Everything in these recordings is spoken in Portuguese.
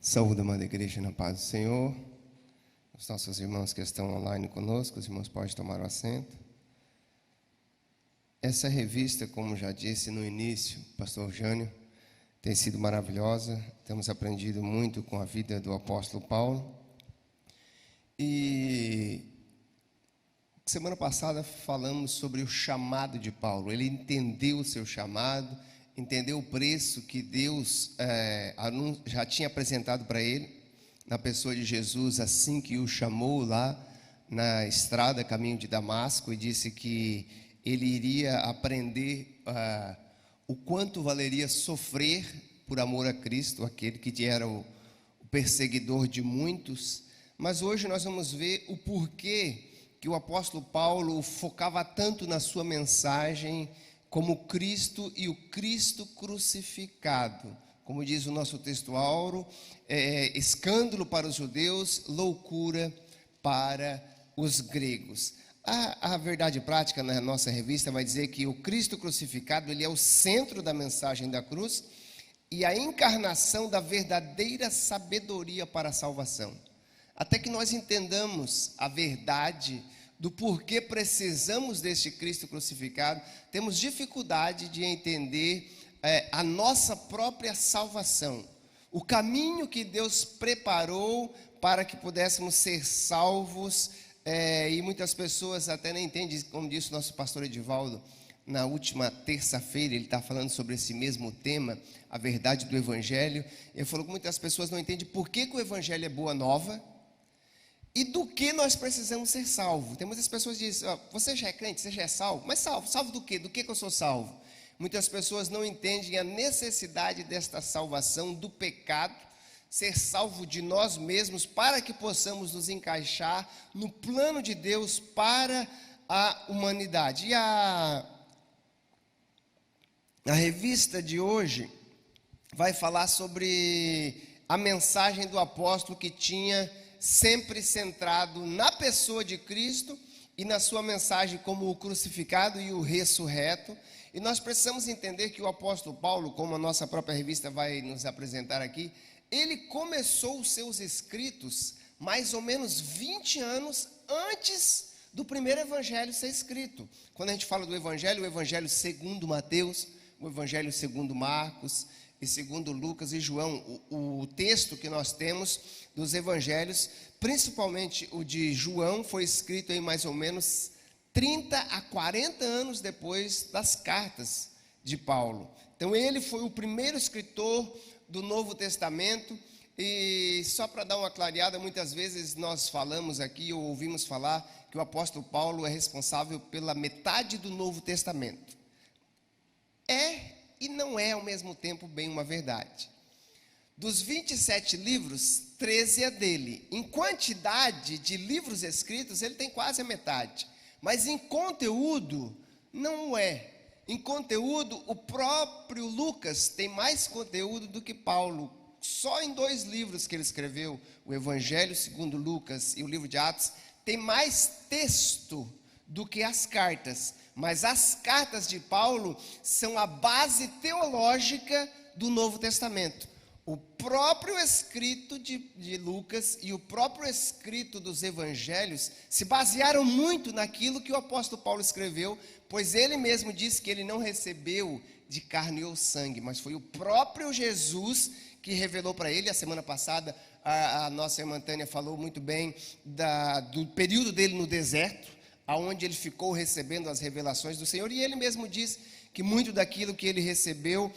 Saúde, amada igreja, na paz do Senhor. Os nossos irmãos que estão online conosco, os irmãos podem tomar o assento. Essa revista, como já disse no início, pastor Jânio, tem sido maravilhosa. Temos aprendido muito com a vida do apóstolo Paulo. E semana passada falamos sobre o chamado de Paulo. Ele entendeu o seu chamado, entendeu o preço que Deus já tinha apresentado para ele, na pessoa de Jesus, assim que o chamou lá na estrada, caminho de Damasco, e disse que ele iria aprender o quanto valeria sofrer por amor a Cristo, aquele que era o perseguidor de muitos. Mas hoje nós vamos ver o porquê que o apóstolo Paulo focava tanto na sua mensagem como Cristo e o Cristo crucificado. Como diz o nosso texto áureo, escândalo para os judeus, loucura para os gregos. A verdade prática na nossa revista vai dizer que o Cristo crucificado, ele é o centro da mensagem da cruz e a encarnação da verdadeira sabedoria para a salvação. Até que nós entendamos a verdade do porquê precisamos deste Cristo crucificado, temos dificuldade de entender a nossa própria salvação, o caminho que Deus preparou para que pudéssemos ser salvos, e muitas pessoas até nem entendem, como disse o nosso pastor Edivaldo, na última terça-feira, ele está falando sobre esse mesmo tema, a verdade do Evangelho. Ele falou que muitas pessoas não entendem por que o Evangelho é boa nova, e do que nós precisamos ser salvos. Tem muitas pessoas que dizem, você já é crente, você já é salvo? Mas salvo do quê? Do que eu sou salvo? Muitas pessoas não entendem a necessidade desta salvação do pecado, ser salvo de nós mesmos, para que possamos nos encaixar no plano de Deus para a humanidade. E a revista de hoje vai falar sobre a mensagem do apóstolo que tinha sempre centrado na pessoa de Cristo e na sua mensagem como o crucificado e o ressurreto. E nós precisamos entender que o apóstolo Paulo, como a nossa própria revista vai nos apresentar aqui, ele começou os seus escritos mais ou menos 20 anos antes do primeiro evangelho ser escrito. Quando a gente fala do evangelho, o evangelho segundo Mateus, o evangelho segundo Marcos e segundo Lucas e João, o texto que nós temos dos evangelhos, principalmente o de João, foi escrito em mais ou menos 30 a 40 anos depois das cartas de Paulo. Então ele foi o primeiro escritor do Novo Testamento. E só para dar uma clareada, muitas vezes nós falamos aqui, ou ouvimos falar, que o apóstolo Paulo é responsável pela metade do Novo Testamento. E não é ao mesmo tempo bem uma verdade. Dos 27 livros, 13 é dele. Em quantidade de livros escritos, ele tem quase a metade. Mas em conteúdo, não é. Em conteúdo, o próprio Lucas tem mais conteúdo do que Paulo. Só em 2 livros que ele escreveu, o Evangelho segundo Lucas e o livro de Atos, tem mais texto do que as cartas. Mas as cartas de Paulo são a base teológica do Novo Testamento. O próprio escrito de Lucas e o próprio escrito dos evangelhos se basearam muito naquilo que o apóstolo Paulo escreveu, pois ele mesmo disse que ele não recebeu de carne ou sangue, mas foi o próprio Jesus que revelou para ele. A semana passada a nossa irmã Tânia falou muito bem do período dele no deserto, aonde ele ficou recebendo as revelações do Senhor, e ele mesmo diz que muito daquilo que ele recebeu,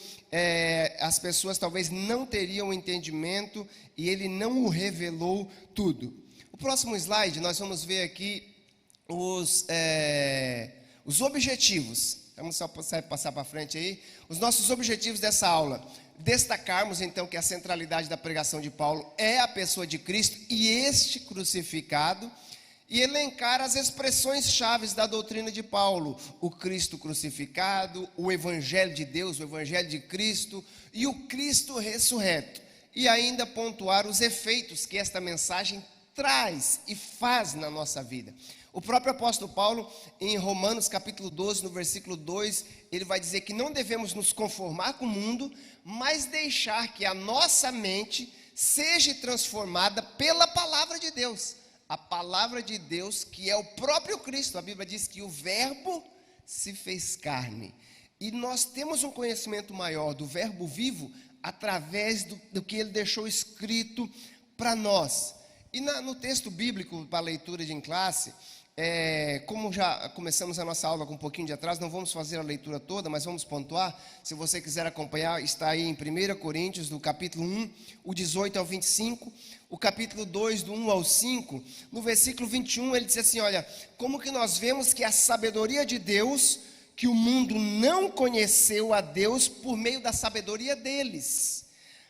as pessoas talvez não teriam entendimento, e ele não o revelou tudo. O próximo slide, nós vamos ver aqui os objetivos. Vamos só passar para frente aí. Os nossos objetivos dessa aula: destacarmos então que a centralidade da pregação de Paulo é a pessoa de Cristo e este crucificado, e elencar as expressões chaves da doutrina de Paulo: o Cristo crucificado, o Evangelho de Deus, o Evangelho de Cristo e o Cristo ressurreto. E ainda pontuar os efeitos que esta mensagem traz e faz na nossa vida. O próprio apóstolo Paulo, em Romanos capítulo 12, no versículo 2, ele vai dizer que não devemos nos conformar com o mundo, mas deixar que a nossa mente seja transformada pela palavra de Deus. A palavra de Deus, que é o próprio Cristo. A Bíblia diz que o verbo se fez carne. E nós temos um conhecimento maior do verbo vivo através do que ele deixou escrito para nós. E no texto bíblico, para a leitura em classe, como já começamos a nossa aula com um pouquinho de atraso, não vamos fazer a leitura toda, mas vamos pontuar. Se você quiser acompanhar, está aí em 1 Coríntios, do capítulo 1, o 18 ao 25, o capítulo 2, do 1 ao 5, no versículo 21, ele diz assim, olha, como que nós vemos que a sabedoria de Deus, que o mundo não conheceu a Deus por meio da sabedoria deles,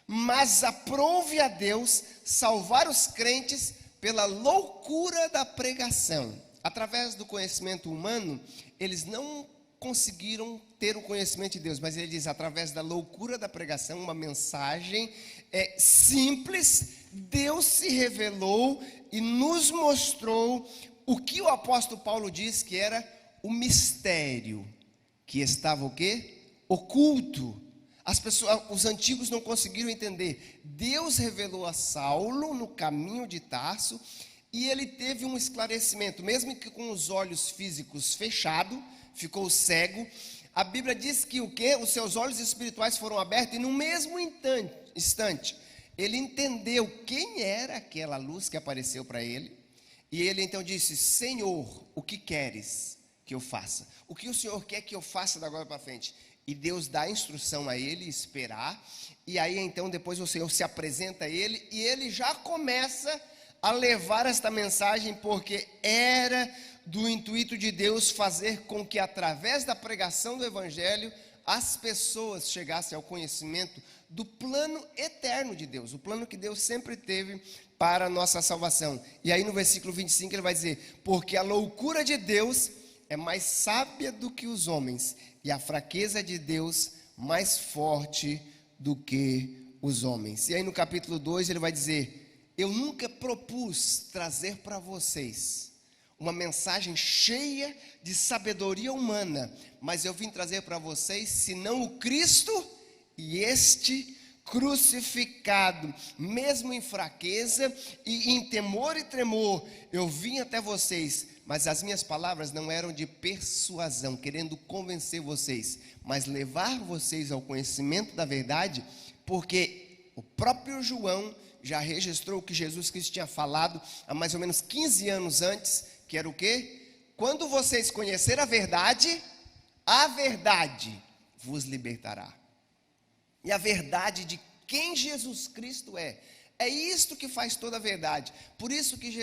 mas aprouve a Deus salvar os crentes pela loucura da pregação. Através do conhecimento humano, eles não conseguiram ter o conhecimento de Deus, mas ele diz, através da loucura da pregação, uma mensagem simples, Deus se revelou e nos mostrou o que o apóstolo Paulo diz que era o mistério, que estava o quê? Oculto. Os antigos não conseguiram entender. Deus revelou a Saulo no caminho de Tarso, e ele teve um esclarecimento, mesmo que com os olhos físicos fechados, ficou cego. A Bíblia diz que o quê? Os seus olhos espirituais foram abertos, e no mesmo instante, ele entendeu quem era aquela luz que apareceu para ele, e ele então disse, Senhor, o que queres que eu faça? O que o Senhor quer que eu faça da agora para frente? E Deus dá instrução a ele esperar, e aí então depois o Senhor se apresenta a ele, e ele já começa a levar esta mensagem, porque era do intuito de Deus fazer com que através da pregação do Evangelho, as pessoas chegassem ao conhecimento do plano eterno de Deus, o plano que Deus sempre teve para a nossa salvação. E aí no versículo 25 ele vai dizer, porque a loucura de Deus é mais sábia do que os homens, e a fraqueza de Deus mais forte do que os homens. E aí no capítulo 2 ele vai dizer, eu nunca propus trazer para vocês uma mensagem cheia de sabedoria humana, mas eu vim trazer para vocês, senão o Cristo e este crucificado, mesmo em fraqueza e em temor e tremor, eu vim até vocês, mas as minhas palavras não eram de persuasão, querendo convencer vocês, mas levar vocês ao conhecimento da verdade, porque o próprio João já registrou o que Jesus Cristo tinha falado há mais ou menos 15 anos antes, que era o quê? Quando vocês conhecerem a verdade vos libertará. E a verdade de quem Jesus Cristo é isto que faz toda a verdade. Por isso que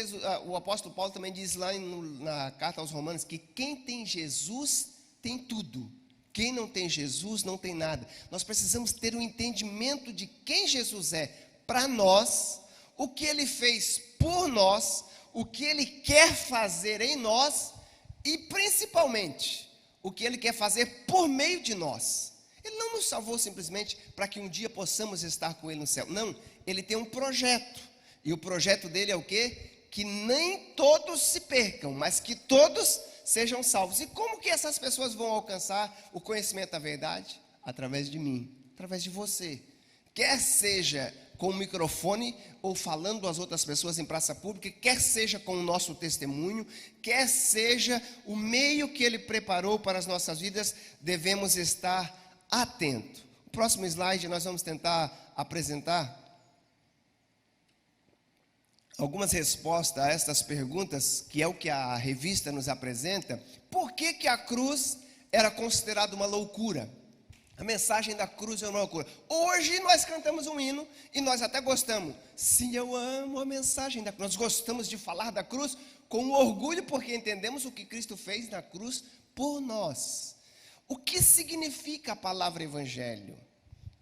o apóstolo Paulo também diz lá na carta aos Romanos, que quem tem Jesus tem tudo. Quem não tem Jesus não tem nada. Nós precisamos ter um entendimento de quem Jesus é para nós, o que Ele fez por nós, o que Ele quer fazer em nós e principalmente o que Ele quer fazer por meio de nós. Ele não nos salvou simplesmente para que um dia possamos estar com Ele no céu. Não, Ele tem um projeto. E o projeto dele é o quê? Que nem todos se percam, mas que todos sejam salvos. E como que essas pessoas vão alcançar o conhecimento da verdade? Através de mim, através de você. Quer seja com o microfone ou falando às outras pessoas em praça pública, quer seja com o nosso testemunho, quer seja o meio que Ele preparou para as nossas vidas, devemos estar atento. O próximo slide nós vamos tentar apresentar algumas respostas a estas perguntas, que é o que a revista nos apresenta. Por que a cruz era considerada uma loucura? A mensagem da cruz é uma loucura. Hoje nós cantamos um hino e nós até gostamos. Sim, eu amo a mensagem da cruz. Nós gostamos de falar da cruz com orgulho, porque entendemos o que Cristo fez na cruz por nós. O que significa a palavra evangelho?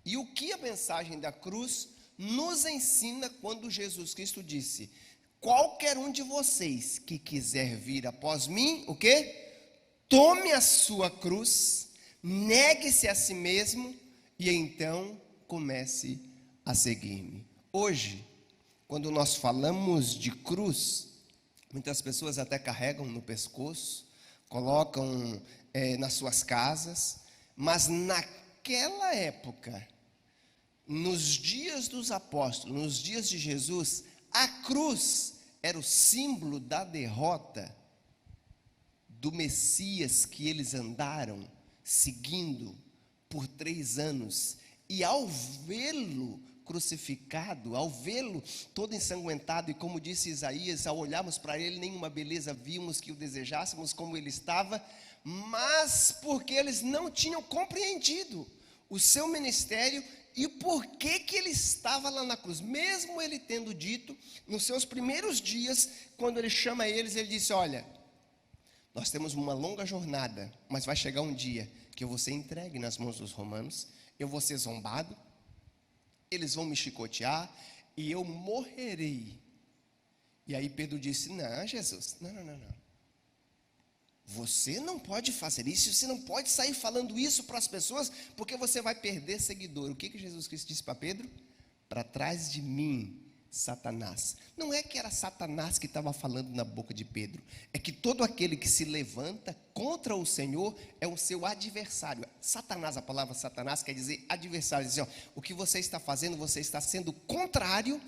E o que a mensagem da cruz nos ensina quando Jesus Cristo disse: qualquer um de vocês que quiser vir após mim, o quê? Tome a sua cruz, negue-se a si mesmo e então comece a seguir-me. Hoje, quando nós falamos de cruz, muitas pessoas até carregam no pescoço, colocam nas suas casas, mas naquela época, nos dias dos apóstolos, nos dias de Jesus, a cruz era o símbolo da derrota do Messias que eles andaram seguindo por 3 anos. E ao vê-lo crucificado, ao vê-lo todo ensanguentado, e como disse Isaías, ao olharmos para ele, nenhuma beleza vimos que o desejássemos como ele estava, mas porque eles não tinham compreendido o seu ministério e por que ele estava lá na cruz, mesmo ele tendo dito, nos seus primeiros dias, quando ele chama eles, ele disse: olha, nós temos uma longa jornada, mas vai chegar um dia que eu vou ser entregue nas mãos dos romanos, eu vou ser zombado, eles vão me chicotear e eu morrerei. E aí Pedro disse: não, Jesus, não. Você não pode fazer isso, você não pode sair falando isso para as pessoas, porque você vai perder seguidor. O que Jesus Cristo disse para Pedro? Para trás de mim, Satanás. Não é que era Satanás que estava falando na boca de Pedro, é que todo aquele que se levanta contra o Senhor é o seu adversário. Satanás, a palavra Satanás quer dizer adversário. Diz, ó, o que você está fazendo, você está sendo contrário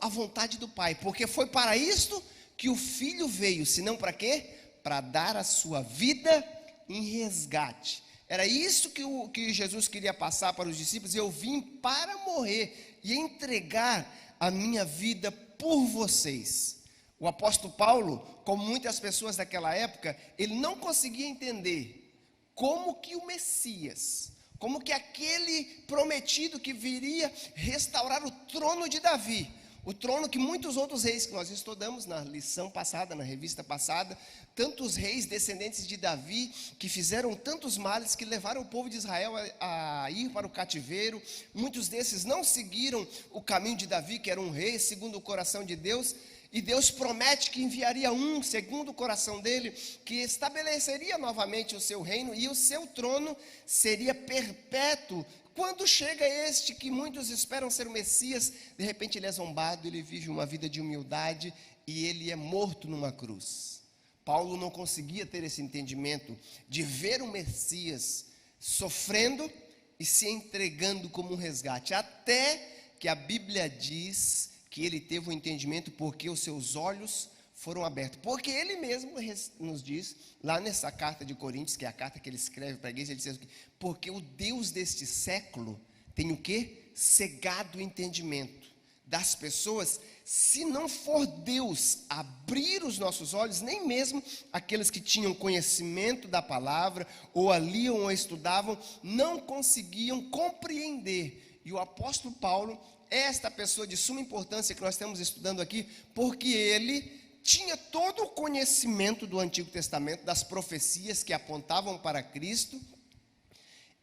à vontade do Pai, porque foi para isto que o Filho veio, senão para quê? Para dar a sua vida em resgate. Era isso que Jesus queria passar para os discípulos: eu vim para morrer e entregar a minha vida por vocês. O apóstolo Paulo, como muitas pessoas daquela época, ele não conseguia entender como que o Messias, como que aquele prometido que viria restaurar o trono de Davi, o trono que muitos outros reis que nós estudamos na lição passada, na revista passada, tantos reis descendentes de Davi que fizeram tantos males, que levaram o povo de Israel a ir para o cativeiro. Muitos desses não seguiram o caminho de Davi, que era um rei segundo o coração de Deus, e Deus promete que enviaria um segundo o coração dele, que estabeleceria novamente o seu reino, e o seu trono seria perpétuo. Quando chega este que muitos esperam ser o Messias, de repente ele é zombado, ele vive uma vida de humildade e ele é morto numa cruz. Paulo não conseguia ter esse entendimento de ver o Messias sofrendo e se entregando como um resgate, até que a Bíblia diz que ele teve um entendimento porque os seus olhos foram abertos, porque ele mesmo nos diz, lá nessa carta de Coríntios, que é a carta que ele escreve para a igreja, ele diz: porque o Deus deste século tem o quê? Cegado o entendimento das pessoas. Se não for Deus abrir os nossos olhos, nem mesmo aqueles que tinham conhecimento da palavra, ou a liam ou estudavam, não conseguiam compreender. E o apóstolo Paulo é esta pessoa de suma importância que nós estamos estudando aqui, porque ele tinha todo o conhecimento do Antigo Testamento, das profecias que apontavam para Cristo,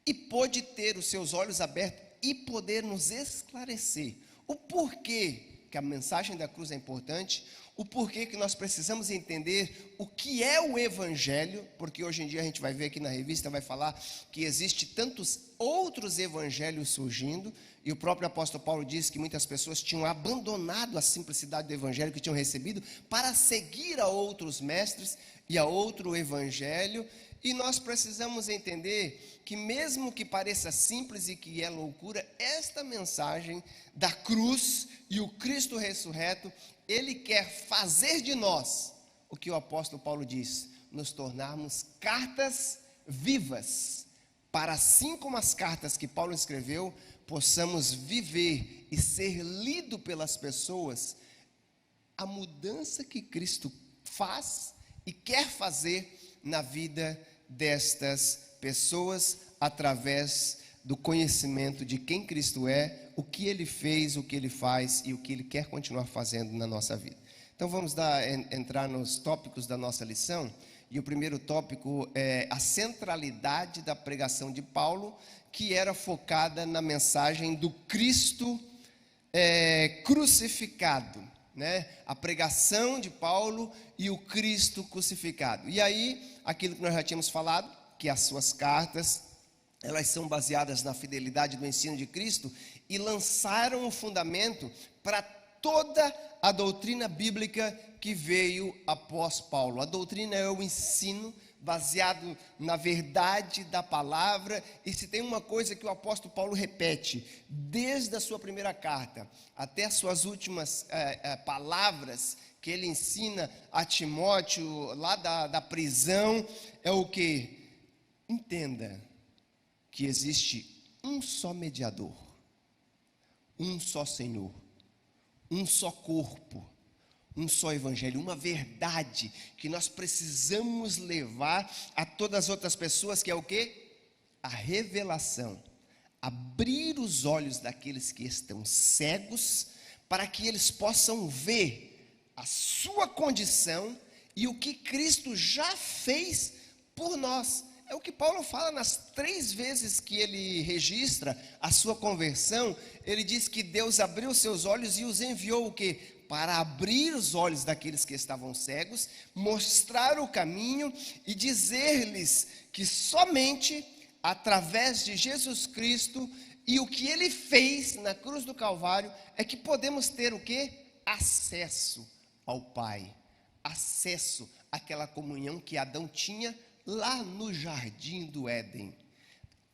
e pôde ter os seus olhos abertos e poder nos esclarecer o porquê que a mensagem da cruz é importante, o porquê que nós precisamos entender o que é o Evangelho, porque hoje em dia a gente vai ver aqui na revista, vai falar que existe tantos outros evangelhos surgindo, e o próprio apóstolo Paulo diz que muitas pessoas tinham abandonado a simplicidade do evangelho que tinham recebido para seguir a outros mestres e a outro evangelho. E nós precisamos entender que, mesmo que pareça simples e que é loucura, esta mensagem da cruz e o Cristo ressurreto, ele quer fazer de nós o que o apóstolo Paulo diz: nos tornarmos cartas vivas, para assim como as cartas que Paulo escreveu, possamos viver e ser lido pelas pessoas a mudança que Cristo faz e quer fazer na vida destas pessoas, através do conhecimento de quem Cristo é, o que Ele fez, o que Ele faz e o que Ele quer continuar fazendo na nossa vida. Então vamos entrar nos tópicos da nossa lição. E o primeiro tópico é a centralidade da pregação de Paulo, que era focada na mensagem do Cristo crucificado, né? A pregação de Paulo e o Cristo crucificado. E aí, aquilo que nós já tínhamos falado, que as suas cartas, elas são baseadas na fidelidade do ensino de Cristo e lançaram o fundamento para toda a doutrina bíblica que veio após Paulo. A doutrina é o ensino baseado na verdade da palavra. E se tem uma coisa que o apóstolo Paulo repete, desde a sua primeira carta até as suas últimas palavras, que ele ensina a Timóteo lá da prisão, é o que? Entenda que existe um só mediador, um só Senhor, um só corpo, um só evangelho, uma verdade que nós precisamos levar a todas as outras pessoas, que é o quê? A revelação, abrir os olhos daqueles que estão cegos, para que eles possam ver a sua condição e o que Cristo já fez por nós. É o que Paulo fala nas 3 vezes que ele registra a sua conversão. Ele diz que Deus abriu seus olhos e os enviou o quê? Para abrir os olhos daqueles que estavam cegos, mostrar o caminho e dizer-lhes que somente através de Jesus Cristo e o que ele fez na cruz do Calvário é que podemos ter o quê? Acesso ao Pai, acesso àquela comunhão que Adão tinha lá no jardim do Éden.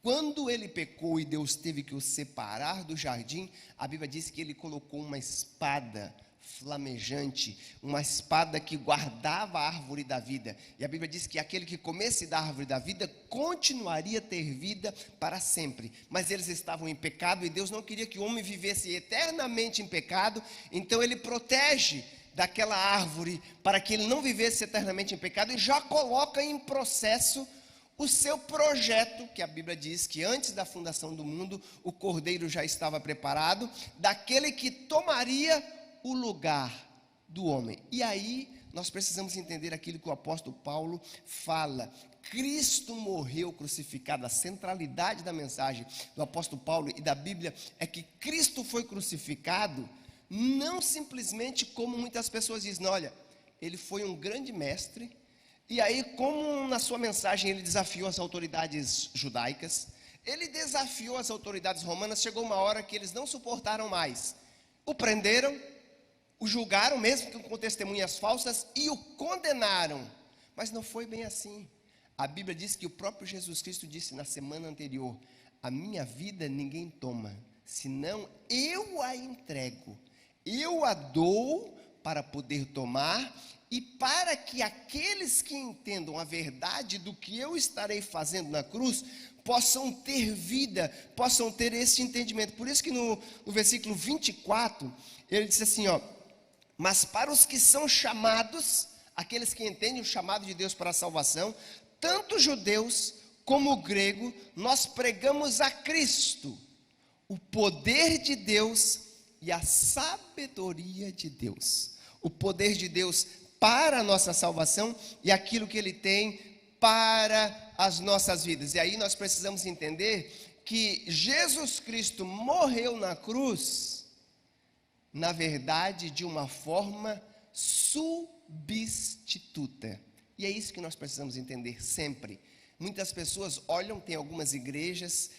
Quando ele pecou e Deus teve que o separar do jardim, a Bíblia diz que ele colocou uma espada flamejante, uma espada que guardava a árvore da vida. E a Bíblia diz que aquele que comesse da árvore da vida continuaria a ter vida para sempre. Mas eles estavam em pecado e Deus não queria que o homem vivesse eternamente em pecado, então ele protege daquela árvore para que ele não vivesse eternamente em pecado e já coloca em processo o seu projeto, que a Bíblia diz que antes da fundação do mundo o cordeiro já estava preparado, daquele que tomaria o lugar do homem. E aí nós precisamos entender aquilo que o apóstolo Paulo fala. Cristo morreu crucificado. A centralidade da mensagem do apóstolo Paulo e da Bíblia é que Cristo foi crucificado não simplesmente como muitas pessoas dizem, olha, ele foi um grande mestre, e aí como na sua mensagem ele desafiou as autoridades judaicas, ele desafiou as autoridades romanas, chegou uma hora que eles não suportaram mais, o prenderam, o julgaram mesmo com testemunhas falsas e o condenaram, mas não foi bem assim. A Bíblia diz que o próprio Jesus Cristo disse na semana anterior, a minha vida ninguém toma, senão eu a entrego. Eu a dou para poder tomar e para que aqueles que entendam a verdade do que eu estarei fazendo na cruz, possam ter vida, possam ter esse entendimento. Por isso que no versículo 24, ele diz assim, ó, mas para os que são chamados, aqueles que entendem o chamado de Deus para a salvação, tanto judeus como grego, nós pregamos a Cristo, o poder de Deus e a sabedoria de Deus, o poder de Deus para a nossa salvação e aquilo que Ele tem para as nossas vidas. E aí nós precisamos entender que Jesus Cristo morreu na cruz, na verdade, de uma forma substituta. E é isso que nós precisamos entender sempre. Muitas pessoas olham, tem algumas igrejas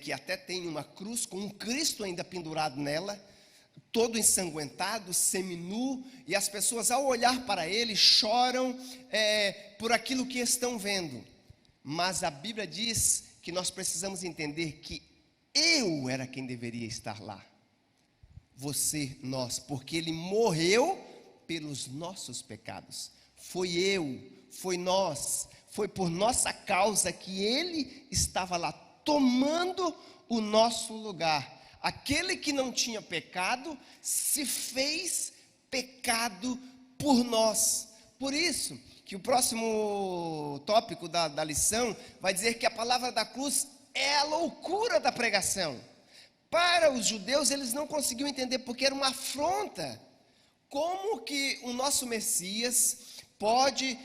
que até tem uma cruz com um Cristo ainda pendurado nela, todo ensanguentado, seminu, e as pessoas ao olhar para ele choram por aquilo que estão vendo. Mas a Bíblia diz que nós precisamos entender que eu era quem deveria estar lá. Você, nós, porque ele morreu pelos nossos pecados. Foi eu, foi nós, foi por nossa causa que ele estava lá tomando o nosso lugar. Aquele que não tinha pecado se fez pecado por nós. Por isso que o próximo tópico da lição vai dizer que a palavra da cruz é a loucura da pregação. Para os judeus eles não conseguiam entender porque era uma afronta. Como que o nosso Messias pode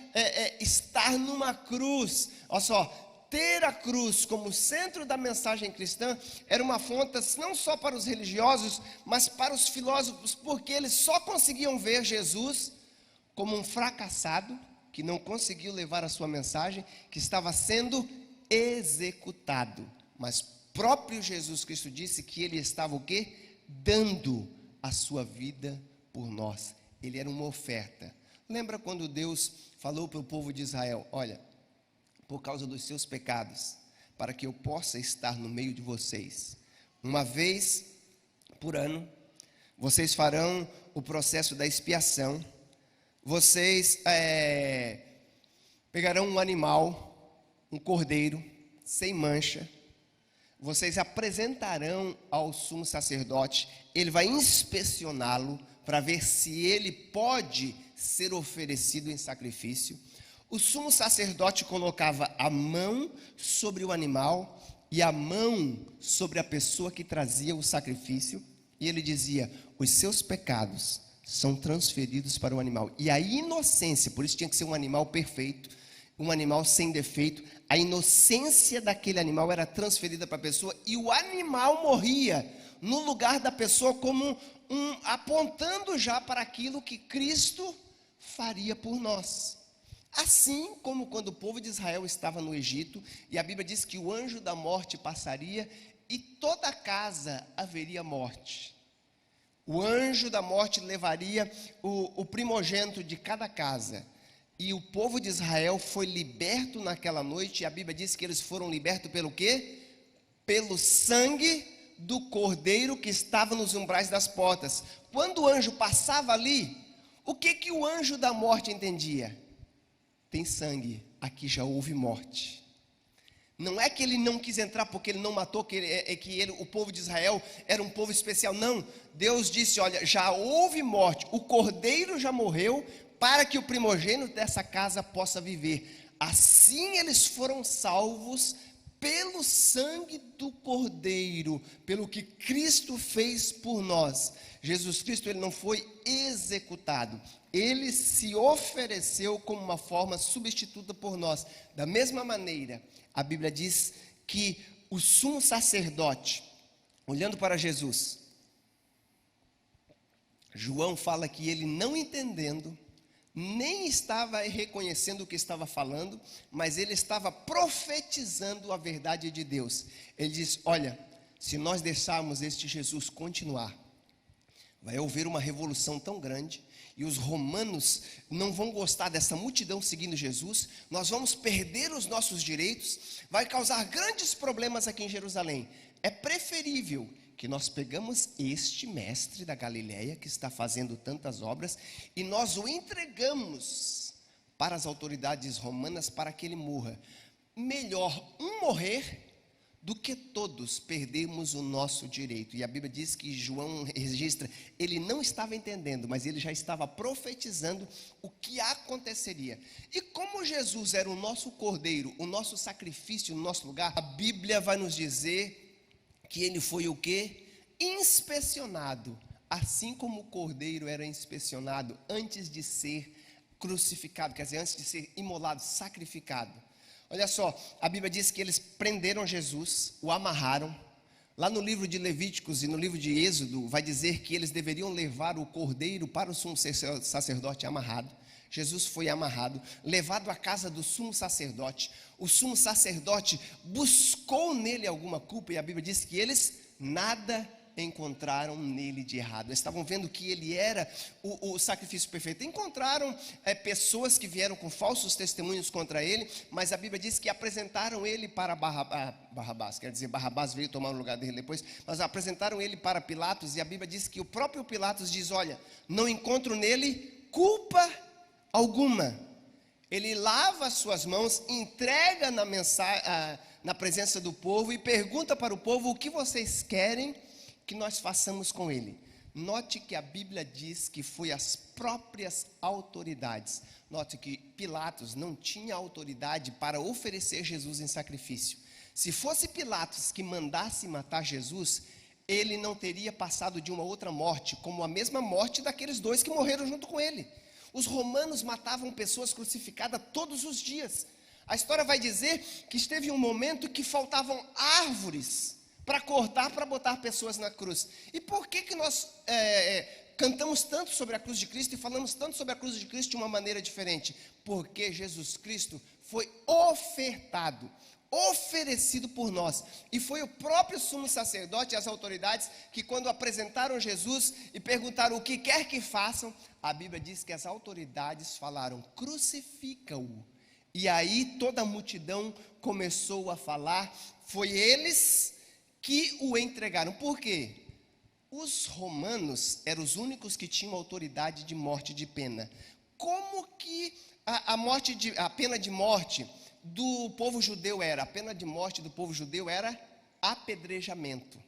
estar numa cruz? Olha só, ter a cruz como centro da mensagem cristã era uma afronta não só para os religiosos, mas para os filósofos, porque eles só conseguiam ver Jesus como um fracassado, que não conseguiu levar a sua mensagem, que estava sendo executado. Mas próprio Jesus Cristo disse que ele estava o quê? Dando a sua vida por nós. Ele era uma oferta. Lembra quando Deus falou para o povo de Israel, olha, por causa dos seus pecados, para que eu possa estar no meio de vocês. Uma vez por ano, vocês farão o processo da expiação. Vocês pegarão um animal, um cordeiro, sem mancha. Vocês apresentarão ao sumo sacerdote. Ele vai inspecioná-lo para ver se ele pode ser oferecido em sacrifício. O sumo sacerdote colocava a mão sobre o animal e a mão sobre a pessoa que trazia o sacrifício, e ele dizia: os seus pecados são transferidos para o animal. E a inocência, por isso tinha que ser um animal perfeito, um animal sem defeito, a inocência daquele animal era transferida para a pessoa, e o animal morria no lugar da pessoa, como apontando já para aquilo que Cristo faria por nós. Assim como quando o povo de Israel estava no Egito, e a Bíblia diz que o anjo da morte passaria, e toda a casa haveria morte. O anjo da morte levaria o primogênito de cada casa, e o povo de Israel foi liberto naquela noite, e a Bíblia diz que eles foram libertos pelo quê? Pelo sangue do cordeiro que estava nos umbrais das portas. Quando o anjo passava ali, o que o anjo da morte entendia? Tem sangue, aqui já houve morte. Não é que ele não quis entrar porque ele não matou, o povo de Israel era um povo especial. Não, Deus disse: olha, já houve morte, o cordeiro já morreu, para que o primogênito dessa casa possa viver. Assim eles foram salvos pelo sangue do cordeiro, pelo que Cristo fez por nós. Jesus Cristo, ele não foi executado, ele se ofereceu como uma forma substituta por nós. Da mesma maneira, a Bíblia diz que o sumo sacerdote, olhando para Jesus, João fala que ele, não entendendo, nem estava reconhecendo o que estava falando, mas ele estava profetizando a verdade de Deus. Ele diz: olha, se nós deixarmos este Jesus continuar, vai haver uma revolução tão grande, e os romanos não vão gostar dessa multidão seguindo Jesus, nós vamos perder os nossos direitos, vai causar grandes problemas aqui em Jerusalém. É preferível que nós pegamos este mestre da Galileia, que está fazendo tantas obras, e nós o entregamos para as autoridades romanas para que ele morra. Melhor um morrer do que todos perdermos o nosso direito. E a Bíblia diz que João registra, ele não estava entendendo, mas ele já estava profetizando o que aconteceria. E como Jesus era o nosso cordeiro, o nosso sacrifício no nosso lugar, a Bíblia vai nos dizer que ele foi o quê? Inspecionado, assim como o cordeiro era inspecionado antes de ser crucificado, quer dizer, antes de ser imolado, sacrificado. Olha só, a Bíblia diz que eles prenderam Jesus, o amarraram. Lá no livro de Levíticos e no livro de Êxodo, vai dizer que eles deveriam levar o cordeiro para o sumo sacerdote amarrado. Jesus foi amarrado, levado à casa do sumo sacerdote. O sumo sacerdote buscou nele alguma culpa, e a Bíblia diz que eles nada encontraram nele de errado. Eles estavam vendo que ele era o sacrifício perfeito. Encontraram pessoas que vieram com falsos testemunhos contra ele, mas a Bíblia diz que apresentaram ele para Barrabás, quer dizer, Barrabás veio tomar o lugar dele depois, mas apresentaram ele para Pilatos, e a Bíblia diz que o próprio Pilatos diz: olha, não encontro nele culpa alguma. Ele lava as suas mãos, entrega na presença do povo e pergunta para o povo: o que vocês querem que nós façamos com ele? Note que a Bíblia diz que foi as próprias autoridades. Note que Pilatos não tinha autoridade para oferecer Jesus em sacrifício. Se fosse Pilatos que mandasse matar Jesus, ele não teria passado de uma outra morte, como a mesma morte daqueles dois que morreram junto com ele. Os romanos matavam pessoas crucificadas todos os dias. A história vai dizer que esteve um momento que faltavam árvores para cortar, para botar pessoas na cruz. E por que nós cantamos tanto sobre a cruz de Cristo e falamos tanto sobre a cruz de Cristo de uma maneira diferente? Porque Jesus Cristo foi oferecido por nós, e foi o próprio sumo sacerdote e as autoridades que, quando apresentaram Jesus e perguntaram o que quer que façam, a Bíblia diz que as autoridades falaram: crucifica-o. E aí toda a multidão começou a falar, foi eles que o entregaram. Por quê? Os romanos eram os únicos que tinham autoridade de morte de pena. Como que a pena de morte do povo judeu era? A pena de morte do povo judeu era apedrejamento.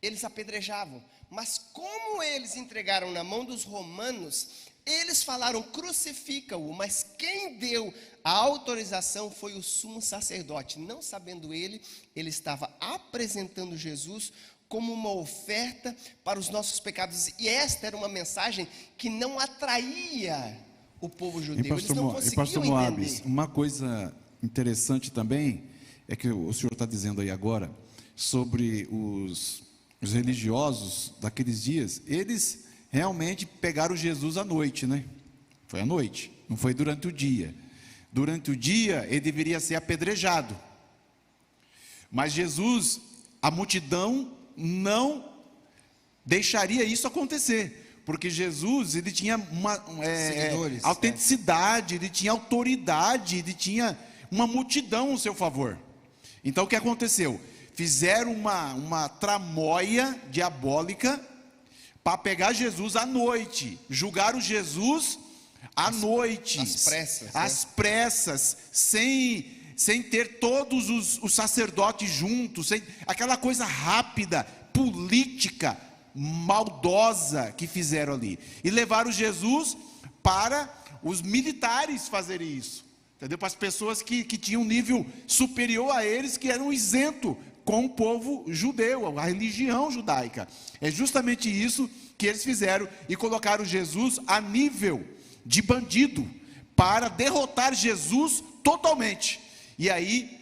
Eles apedrejavam. Mas como eles entregaram na mão dos romanos, eles falaram, crucifica-o. Mas quem deu a autorização foi o sumo sacerdote. Não sabendo ele estava apresentando Jesus como uma oferta para os nossos pecados. E esta era uma mensagem que não atraía o povo judeu. Eles não conseguiam entender. Uma coisa interessante também é que o senhor está dizendo aí agora sobre os religiosos daqueles dias. Eles realmente pegaram Jesus à noite, né? Foi à noite, não foi durante o dia. Durante o dia ele deveria ser apedrejado. Mas Jesus, a multidão não deixaria isso acontecer, porque Jesus, ele tinha uma autenticidade, ele tinha autoridade, ele tinha uma multidão ao seu favor. Então o que aconteceu? Fizeram uma tramóia diabólica para pegar Jesus à noite, julgaram Jesus à noite, às pressas, sem ter todos os sacerdotes juntos, sem aquela coisa rápida, política, maldosa que fizeram ali. E levaram Jesus para os militares fazerem isso, entendeu? Para as pessoas que tinham um nível superior a eles, que eram isentos com o povo judeu, a religião judaica. É justamente isso que eles fizeram e colocaram Jesus a nível de bandido, para derrotar Jesus totalmente. E aí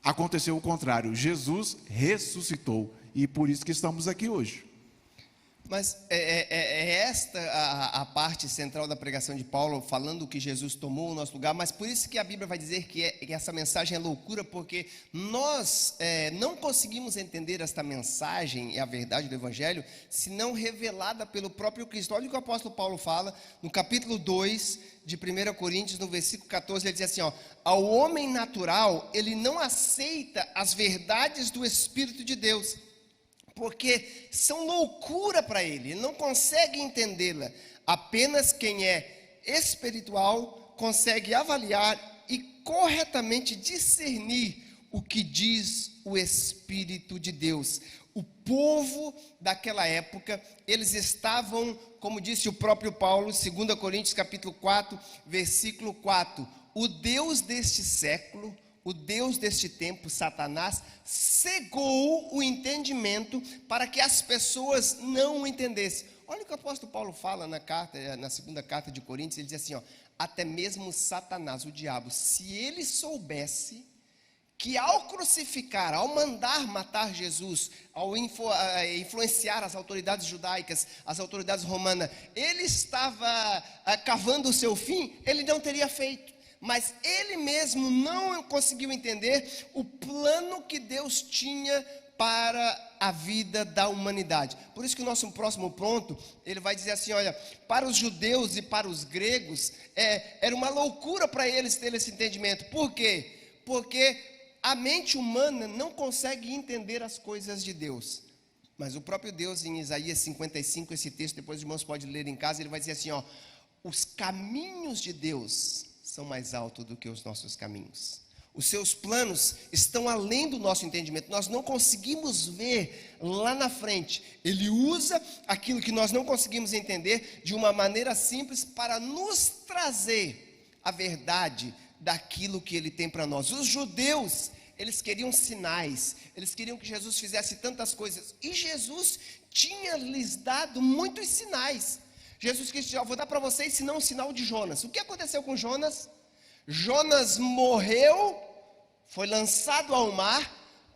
aconteceu o contrário, Jesus ressuscitou, e por isso que estamos aqui hoje. Mas é esta a parte central da pregação de Paulo, falando que Jesus tomou o nosso lugar. Mas por isso que a Bíblia vai dizer que essa mensagem é loucura, porque nós não conseguimos entender esta mensagem e a verdade do Evangelho, se não revelada pelo próprio Cristo. Olha o que o apóstolo Paulo fala no capítulo 2 de 1 Coríntios, no versículo 14, ele diz assim, ao homem natural, ele não aceita as verdades do Espírito de Deus, porque são loucura para ele não consegue entendê-la. Apenas quem é espiritual consegue avaliar e corretamente discernir o que diz o Espírito de Deus. O povo daquela época, eles estavam, como disse o próprio Paulo, 2 Coríntios capítulo 4, versículo 4, o Deus deste século, o Deus deste tempo, Satanás, cegou o entendimento para que as pessoas não o entendessem. Olha o que o apóstolo Paulo fala na segunda carta de Coríntios, ele diz assim, até mesmo Satanás, o diabo, se ele soubesse que ao crucificar, ao mandar matar Jesus, ao influenciar as autoridades judaicas, as autoridades romanas, ele estava cavando o seu fim, ele não teria feito. Mas ele mesmo não conseguiu entender o plano que Deus tinha para a vida da humanidade. Por isso que o nosso próximo ponto, ele vai dizer assim, olha, para os judeus e para os gregos, era uma loucura para eles terem esse entendimento. Por quê? Porque a mente humana não consegue entender as coisas de Deus. Mas o próprio Deus, em Isaías 55, esse texto, depois os irmãos podem ler em casa, ele vai dizer assim, os caminhos de Deus são mais altos do que os nossos caminhos. Os seus planos estão além do nosso entendimento. Nós não conseguimos ver lá na frente. Ele usa aquilo que nós não conseguimos entender de uma maneira simples para nos trazer a verdade daquilo que ele tem para nós. Os judeus, eles queriam sinais, eles queriam que Jesus fizesse tantas coisas, e Jesus tinha lhes dado muitos sinais. Jesus disse, vou dar para vocês senão um sinal de Jonas. O que aconteceu com Jonas? Jonas morreu, foi lançado ao mar,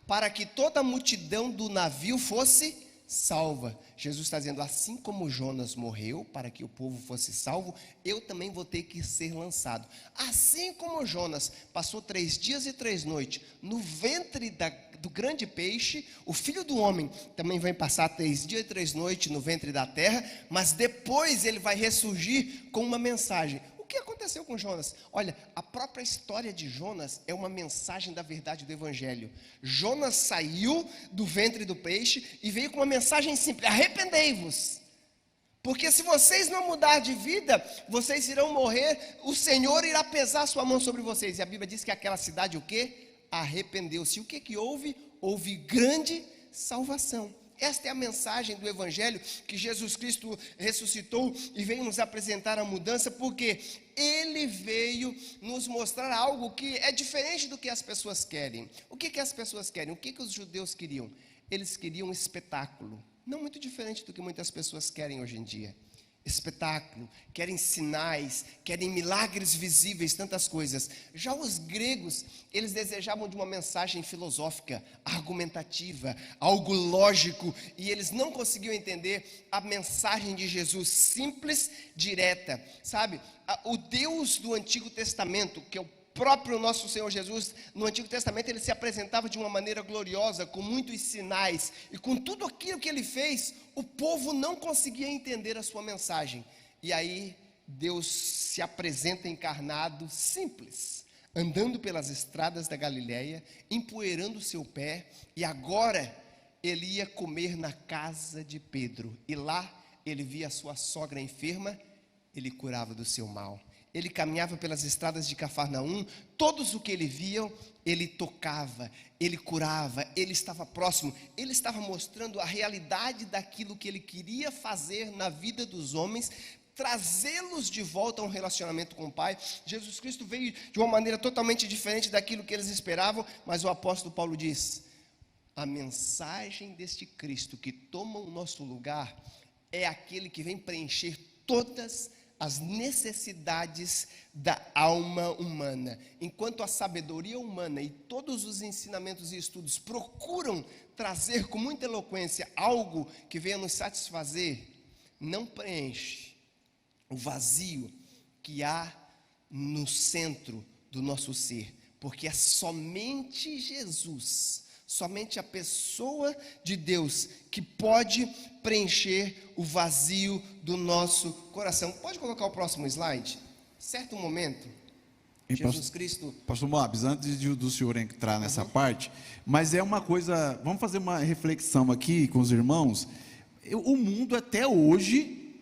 para que toda a multidão do navio fosse salva. Jesus está dizendo, assim como Jonas morreu para que o povo fosse salvo, eu também vou ter que ser lançado. Assim como Jonas passou 3 dias e 3 noites no ventre do grande peixe, o Filho do Homem também vai passar 3 dias e 3 noites no ventre da terra, mas depois ele vai ressurgir com uma mensagem. O que aconteceu com Jonas? Olha, a própria história de Jonas é uma mensagem da verdade do Evangelho. Jonas saiu do ventre do peixe e veio com uma mensagem simples: arrependei-vos. Porque se vocês não mudar de vida, vocês irão morrer, o Senhor irá pesar sua mão sobre vocês. E a Bíblia diz que aquela cidade o quê? Arrependeu-se. O que que houve? Houve grande salvação. Esta é a mensagem do Evangelho, que Jesus Cristo ressuscitou e veio nos apresentar a mudança, porque Ele veio nos mostrar algo que é diferente do que as pessoas querem. O que que as pessoas querem? O que que os judeus queriam? Eles queriam um espetáculo, não muito diferente do que muitas pessoas querem hoje em dia. Espetáculo, querem sinais, querem milagres visíveis, tantas coisas. Já os gregos, eles desejavam de uma mensagem filosófica, argumentativa, algo lógico, e eles não conseguiam entender a mensagem de Jesus, simples, direta, sabe? O Deus do Antigo Testamento, que é o próprio nosso Senhor Jesus, no Antigo Testamento, ele se apresentava de uma maneira gloriosa, com muitos sinais, e com tudo aquilo que ele fez, o povo não conseguia entender a sua mensagem. E aí, Deus se apresenta encarnado, simples, andando pelas estradas da Galileia, empoeirando o seu pé, e agora ele ia comer na casa de Pedro, e lá ele via a sua sogra enferma, ele curava do seu mal. Ele caminhava pelas estradas de Cafarnaum, todos o que ele via, ele tocava, ele curava, ele estava próximo, ele estava mostrando a realidade daquilo que ele queria fazer na vida dos homens, trazê-los de volta a um relacionamento com o Pai. Jesus Cristo veio de uma maneira totalmente diferente daquilo que eles esperavam, mas o apóstolo Paulo diz: a mensagem deste Cristo que toma o nosso lugar é aquele que vem preencher todas as necessidades da alma humana. Enquanto a sabedoria humana e todos os ensinamentos e estudos procuram trazer com muita eloquência algo que venha nos satisfazer, não preenche o vazio que há no centro do nosso ser, porque é somente Jesus, somente a pessoa de Deus que pode preencher o vazio do nosso coração. Pode colocar o próximo slide? Certo momento, Jesus Cristo... Pastor Moabs, antes do senhor entrar nessa parte, mas é uma coisa, vamos fazer uma reflexão aqui com os irmãos. O mundo até hoje,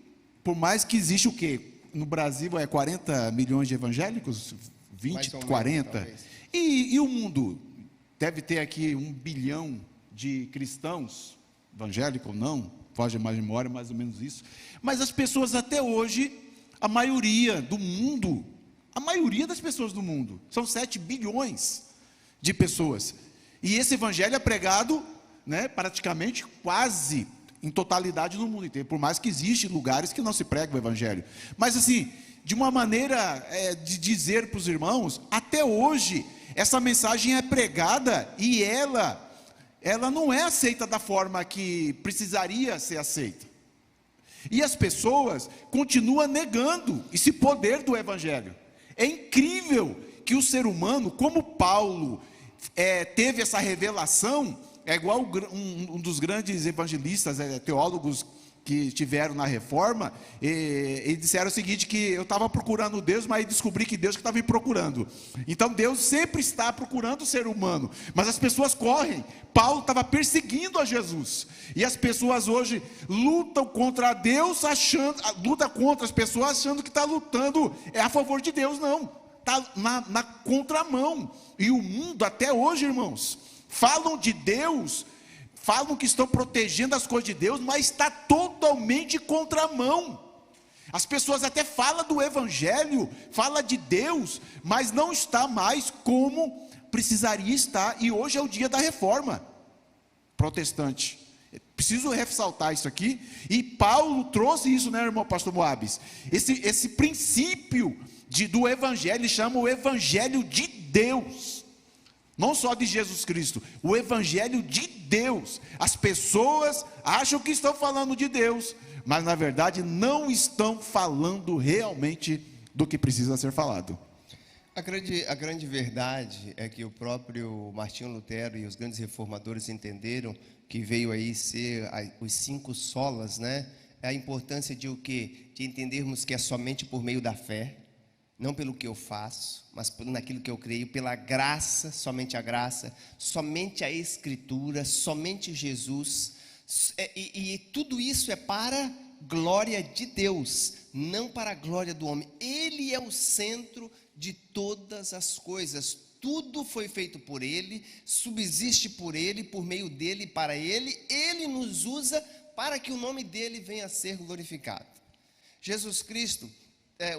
por mais que existe o quê? No Brasil é 40 milhões de evangélicos? 20, 40? Menos, e o mundo? Deve ter aqui 1 bilhão de cristãos, evangélicos ou não, foge mais de memória, mais ou menos isso. Mas as pessoas até hoje, a maioria do mundo, a maioria das pessoas do mundo, são 7 bilhões de pessoas. E esse evangelho é pregado, né, praticamente quase em totalidade no mundo inteiro, por mais que existem lugares que não se prega o evangelho. Mas assim, de uma maneira de dizer para os irmãos, até hoje, essa mensagem é pregada e ela não é aceita da forma que precisaria ser aceita. E as pessoas continuam negando esse poder do evangelho. É incrível que o ser humano, como Paulo teve essa revelação, é igual um dos grandes evangelistas, teólogos que estiveram na reforma, e disseram o seguinte, que eu estava procurando Deus, mas descobri que Deus que estava me procurando. Então Deus sempre está procurando o ser humano, mas as pessoas correm. Paulo estava perseguindo a Jesus, e as pessoas hoje lutam contra Deus, luta contra as pessoas achando que está lutando a favor de Deus. Não, está na contramão. E o mundo até hoje, irmãos, falam de Deus, falam que estão protegendo as coisas de Deus, mas está totalmente contramão. As pessoas até falam do evangelho, falam de Deus, mas não está mais como precisaria estar. E hoje é o dia da reforma protestante. Preciso ressaltar isso aqui. E Paulo trouxe isso, né, irmão pastor Moabs? Esse princípio do evangelho, ele chama o evangelho de Deus. Não só de Jesus Cristo, o evangelho de Deus. As pessoas acham que estão falando de Deus, mas na verdade não estão falando realmente do que precisa ser falado. A grande verdade é que o próprio Martinho Lutero e os grandes reformadores entenderam que veio aí ser os 5 solas, né? A importância de o quê? De entendermos que é somente por meio da fé, não pelo que eu faço, mas naquilo que eu creio, pela graça, somente a Escritura, somente Jesus, e tudo isso é para glória de Deus, não para a glória do homem. Ele é o centro de todas as coisas, tudo foi feito por Ele, subsiste por Ele, por meio dEle e para Ele, Ele nos usa para que o nome dEle venha a ser glorificado. Jesus Cristo,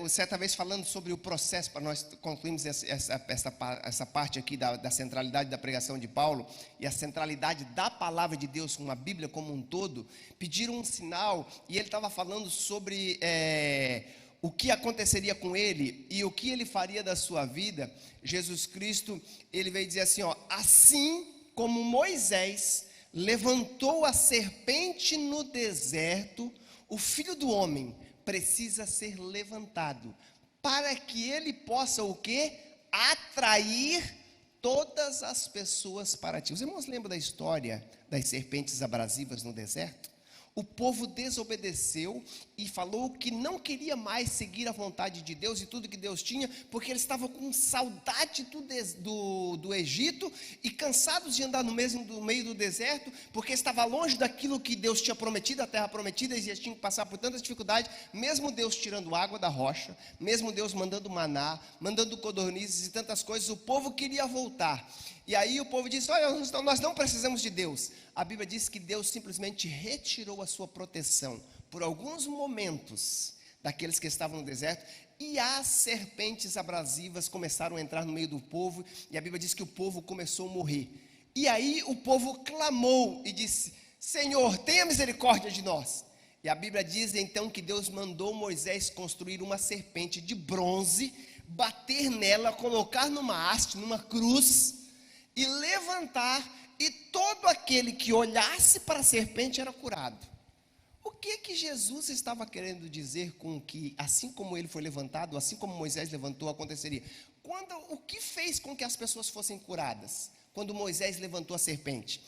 certa vez falando sobre o processo, para nós concluirmos essa parte aqui da centralidade da pregação de Paulo e a centralidade da palavra de Deus com a Bíblia como um todo, pediram um sinal e ele estava falando sobre o que aconteceria com ele e o que ele faria da sua vida. Jesus Cristo, ele veio dizer assim, assim como Moisés levantou a serpente no deserto, o Filho do Homem precisa ser levantado, para que ele possa o quê? Atrair todas as pessoas para ti. Os irmãos lembram da história das serpentes abrasivas no deserto? O povo desobedeceu e falou que não queria mais seguir a vontade de Deus e tudo que Deus tinha, porque eles estavam com saudade do Egito e cansados de andar no meio do deserto, porque estava longe daquilo que Deus tinha prometido, a terra prometida, e eles tinham que passar por tantas dificuldades, mesmo Deus tirando água da rocha, mesmo Deus mandando maná, mandando codornizes e tantas coisas, o povo queria voltar. E aí o povo disse, olha, nós não precisamos de Deus. A Bíblia diz que Deus simplesmente retirou a sua proteção por alguns momentos daqueles que estavam no deserto, e as serpentes abrasivas começaram a entrar no meio do povo, e a Bíblia diz que o povo começou a morrer. E aí o povo clamou e disse, Senhor, tenha misericórdia de nós. E a Bíblia diz então que Deus mandou Moisés construir uma serpente de bronze, bater nela, colocar numa haste, numa cruz, e levantar, e todo aquele que olhasse para a serpente era curado. O que Jesus estava querendo dizer com que, assim como ele foi levantado, assim como Moisés levantou, aconteceria? O que fez com que as pessoas fossem curadas? Quando Moisés levantou a serpente,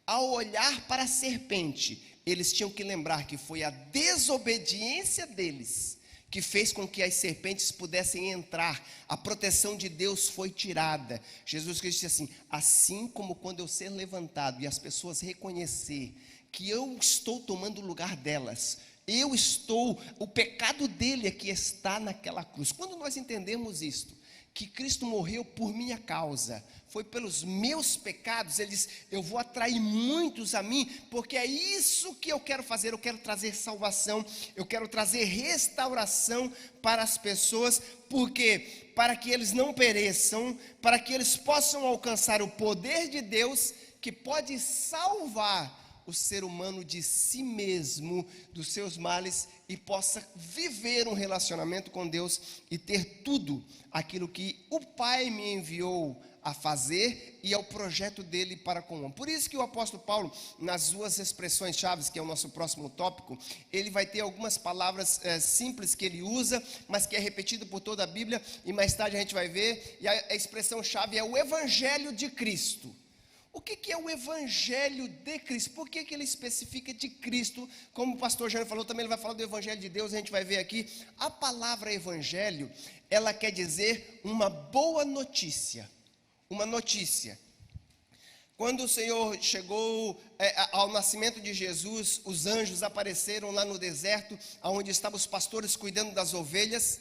ao olhar para a serpente, eles tinham que lembrar que foi a desobediência deles que fez com que as serpentes pudessem entrar, a proteção de Deus foi tirada. Jesus Cristo disse assim como quando eu ser levantado e as pessoas reconhecer que eu estou tomando o lugar delas, o pecado dele é que está naquela cruz. Quando nós entendemos isto, que Cristo morreu por minha causa, foi pelos meus pecados, ele diz, eu vou atrair muitos a mim, porque é isso que eu quero fazer, eu quero trazer salvação, eu quero trazer restauração para as pessoas, porque para que eles não pereçam, para que eles possam alcançar o poder de Deus, que pode salvar o ser humano de si mesmo, dos seus males, e possa viver um relacionamento com Deus e ter tudo aquilo que o Pai me enviou a fazer e é o projeto dele para com o homem. Por isso que o apóstolo Paulo, nas suas expressões chaves, que é o nosso próximo tópico, ele vai ter algumas palavras simples que ele usa, mas que é repetido por toda a Bíblia, e mais tarde a gente vai ver, e a expressão chave é o Evangelho de Cristo. O que é o Evangelho de Cristo? Por que ele especifica de Cristo? Como o pastor Jânio falou, também ele vai falar do Evangelho de Deus, a gente vai ver aqui. A palavra Evangelho, ela quer dizer uma boa notícia. Uma notícia. Quando o Senhor chegou ao nascimento de Jesus, os anjos apareceram lá no deserto, onde estavam os pastores cuidando das ovelhas,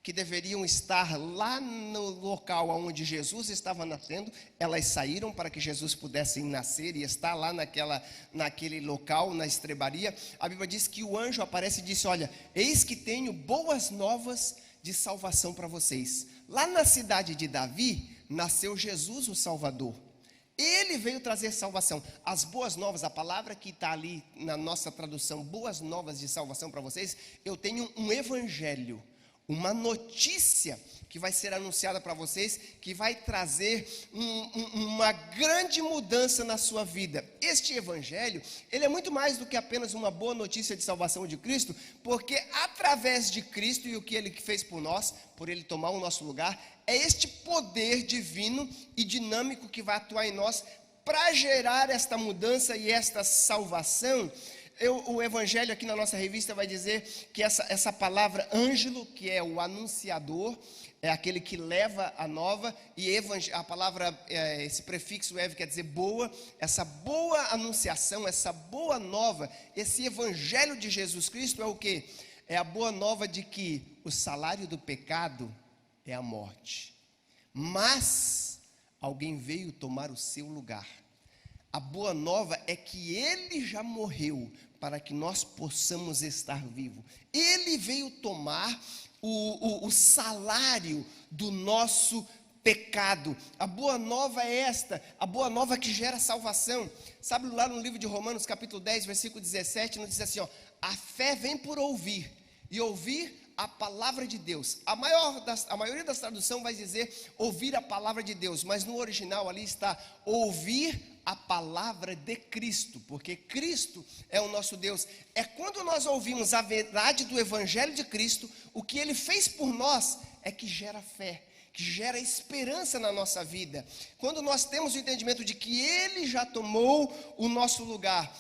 que deveriam estar lá no local onde Jesus estava nascendo. Elas saíram para que Jesus pudesse nascer e estar lá naquele local, na estrebaria. A Bíblia diz que o anjo aparece e disse, olha, eis que tenho boas novas de salvação para vocês. Lá na cidade de Davi, nasceu Jesus o Salvador. Ele veio trazer salvação. As boas novas, a palavra que está ali na nossa tradução, boas novas de salvação para vocês, eu tenho um evangelho, uma notícia que vai ser anunciada para vocês, que vai trazer uma grande mudança na sua vida. Este evangelho, ele é muito mais do que apenas uma boa notícia de salvação de Cristo, porque através de Cristo e o que ele fez por nós, por ele tomar o nosso lugar, é este poder divino e dinâmico que vai atuar em nós para gerar esta mudança e esta salvação. o evangelho aqui na nossa revista vai dizer que essa palavra ângelo, que é o anunciador, é aquele que leva a nova, e a palavra, esse prefixo ev quer dizer boa, essa boa anunciação, essa boa nova, esse evangelho de Jesus Cristo é o quê? É a boa nova de que o salário do pecado é a morte, mas alguém veio tomar o seu lugar. A boa nova é que ele já morreu para que nós possamos estar vivos. Ele veio tomar o salário do nosso pecado. A boa nova é esta, a boa nova que gera salvação. Sabe, lá no livro de Romanos, capítulo 10, versículo 17, nos diz assim, ó, a fé vem por ouvir, e ouvir a palavra de Deus. A maioria das traduções vai dizer ouvir a palavra de Deus, mas no original ali está ouvir a palavra de Cristo, porque Cristo é o nosso Deus. É quando nós ouvimos a verdade do evangelho de Cristo, o que ele fez por nós é que gera fé, que gera esperança na nossa vida. Quando nós temos o entendimento de que ele já tomou o nosso lugar.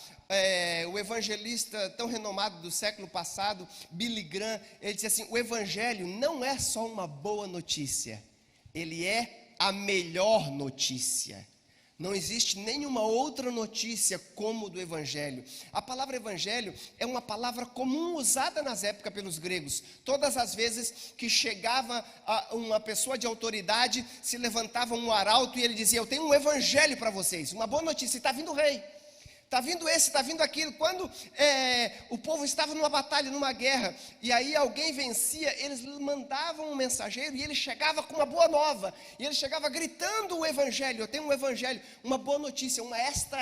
O evangelista tão renomado do século passado, Billy Graham, ele disse assim, o evangelho não é só uma boa notícia, ele é a melhor notícia. Não existe nenhuma outra notícia como o do evangelho. A palavra evangelho é uma palavra comum usada nas épocas pelos gregos. Todas as vezes que chegava uma pessoa de autoridade, se levantava um arauto e ele dizia, eu tenho um evangelho para vocês, uma boa notícia, está vindo o rei. Está vindo esse, está vindo aquilo. Quando o povo estava numa batalha, numa guerra, e aí alguém vencia, eles mandavam um mensageiro e ele chegava com uma boa nova. E ele chegava gritando o evangelho. Eu tenho um evangelho, uma boa notícia, uma extra,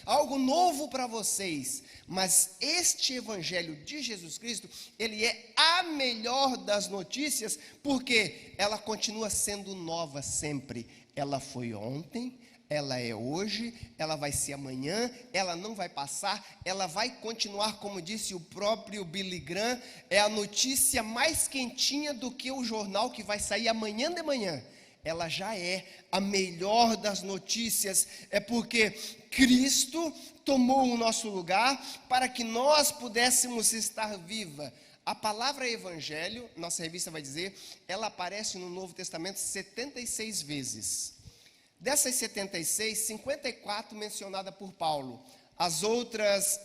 algo novo para vocês. Mas este evangelho de Jesus Cristo, ele é a melhor das notícias, porque ela continua sendo nova sempre. Ela foi ontem, ela é hoje, ela vai ser amanhã, ela não vai passar, ela vai continuar, como disse o próprio Billy Graham, é a notícia mais quentinha do que o jornal que vai sair amanhã de manhã. Ela já é a melhor das notícias, é porque Cristo tomou o nosso lugar para que nós pudéssemos estar viva. A palavra evangelho, nossa revista vai dizer, ela aparece no Novo Testamento 76 vezes. Dessas 76, 54 mencionada por Paulo. As outras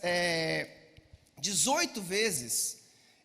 18 vezes,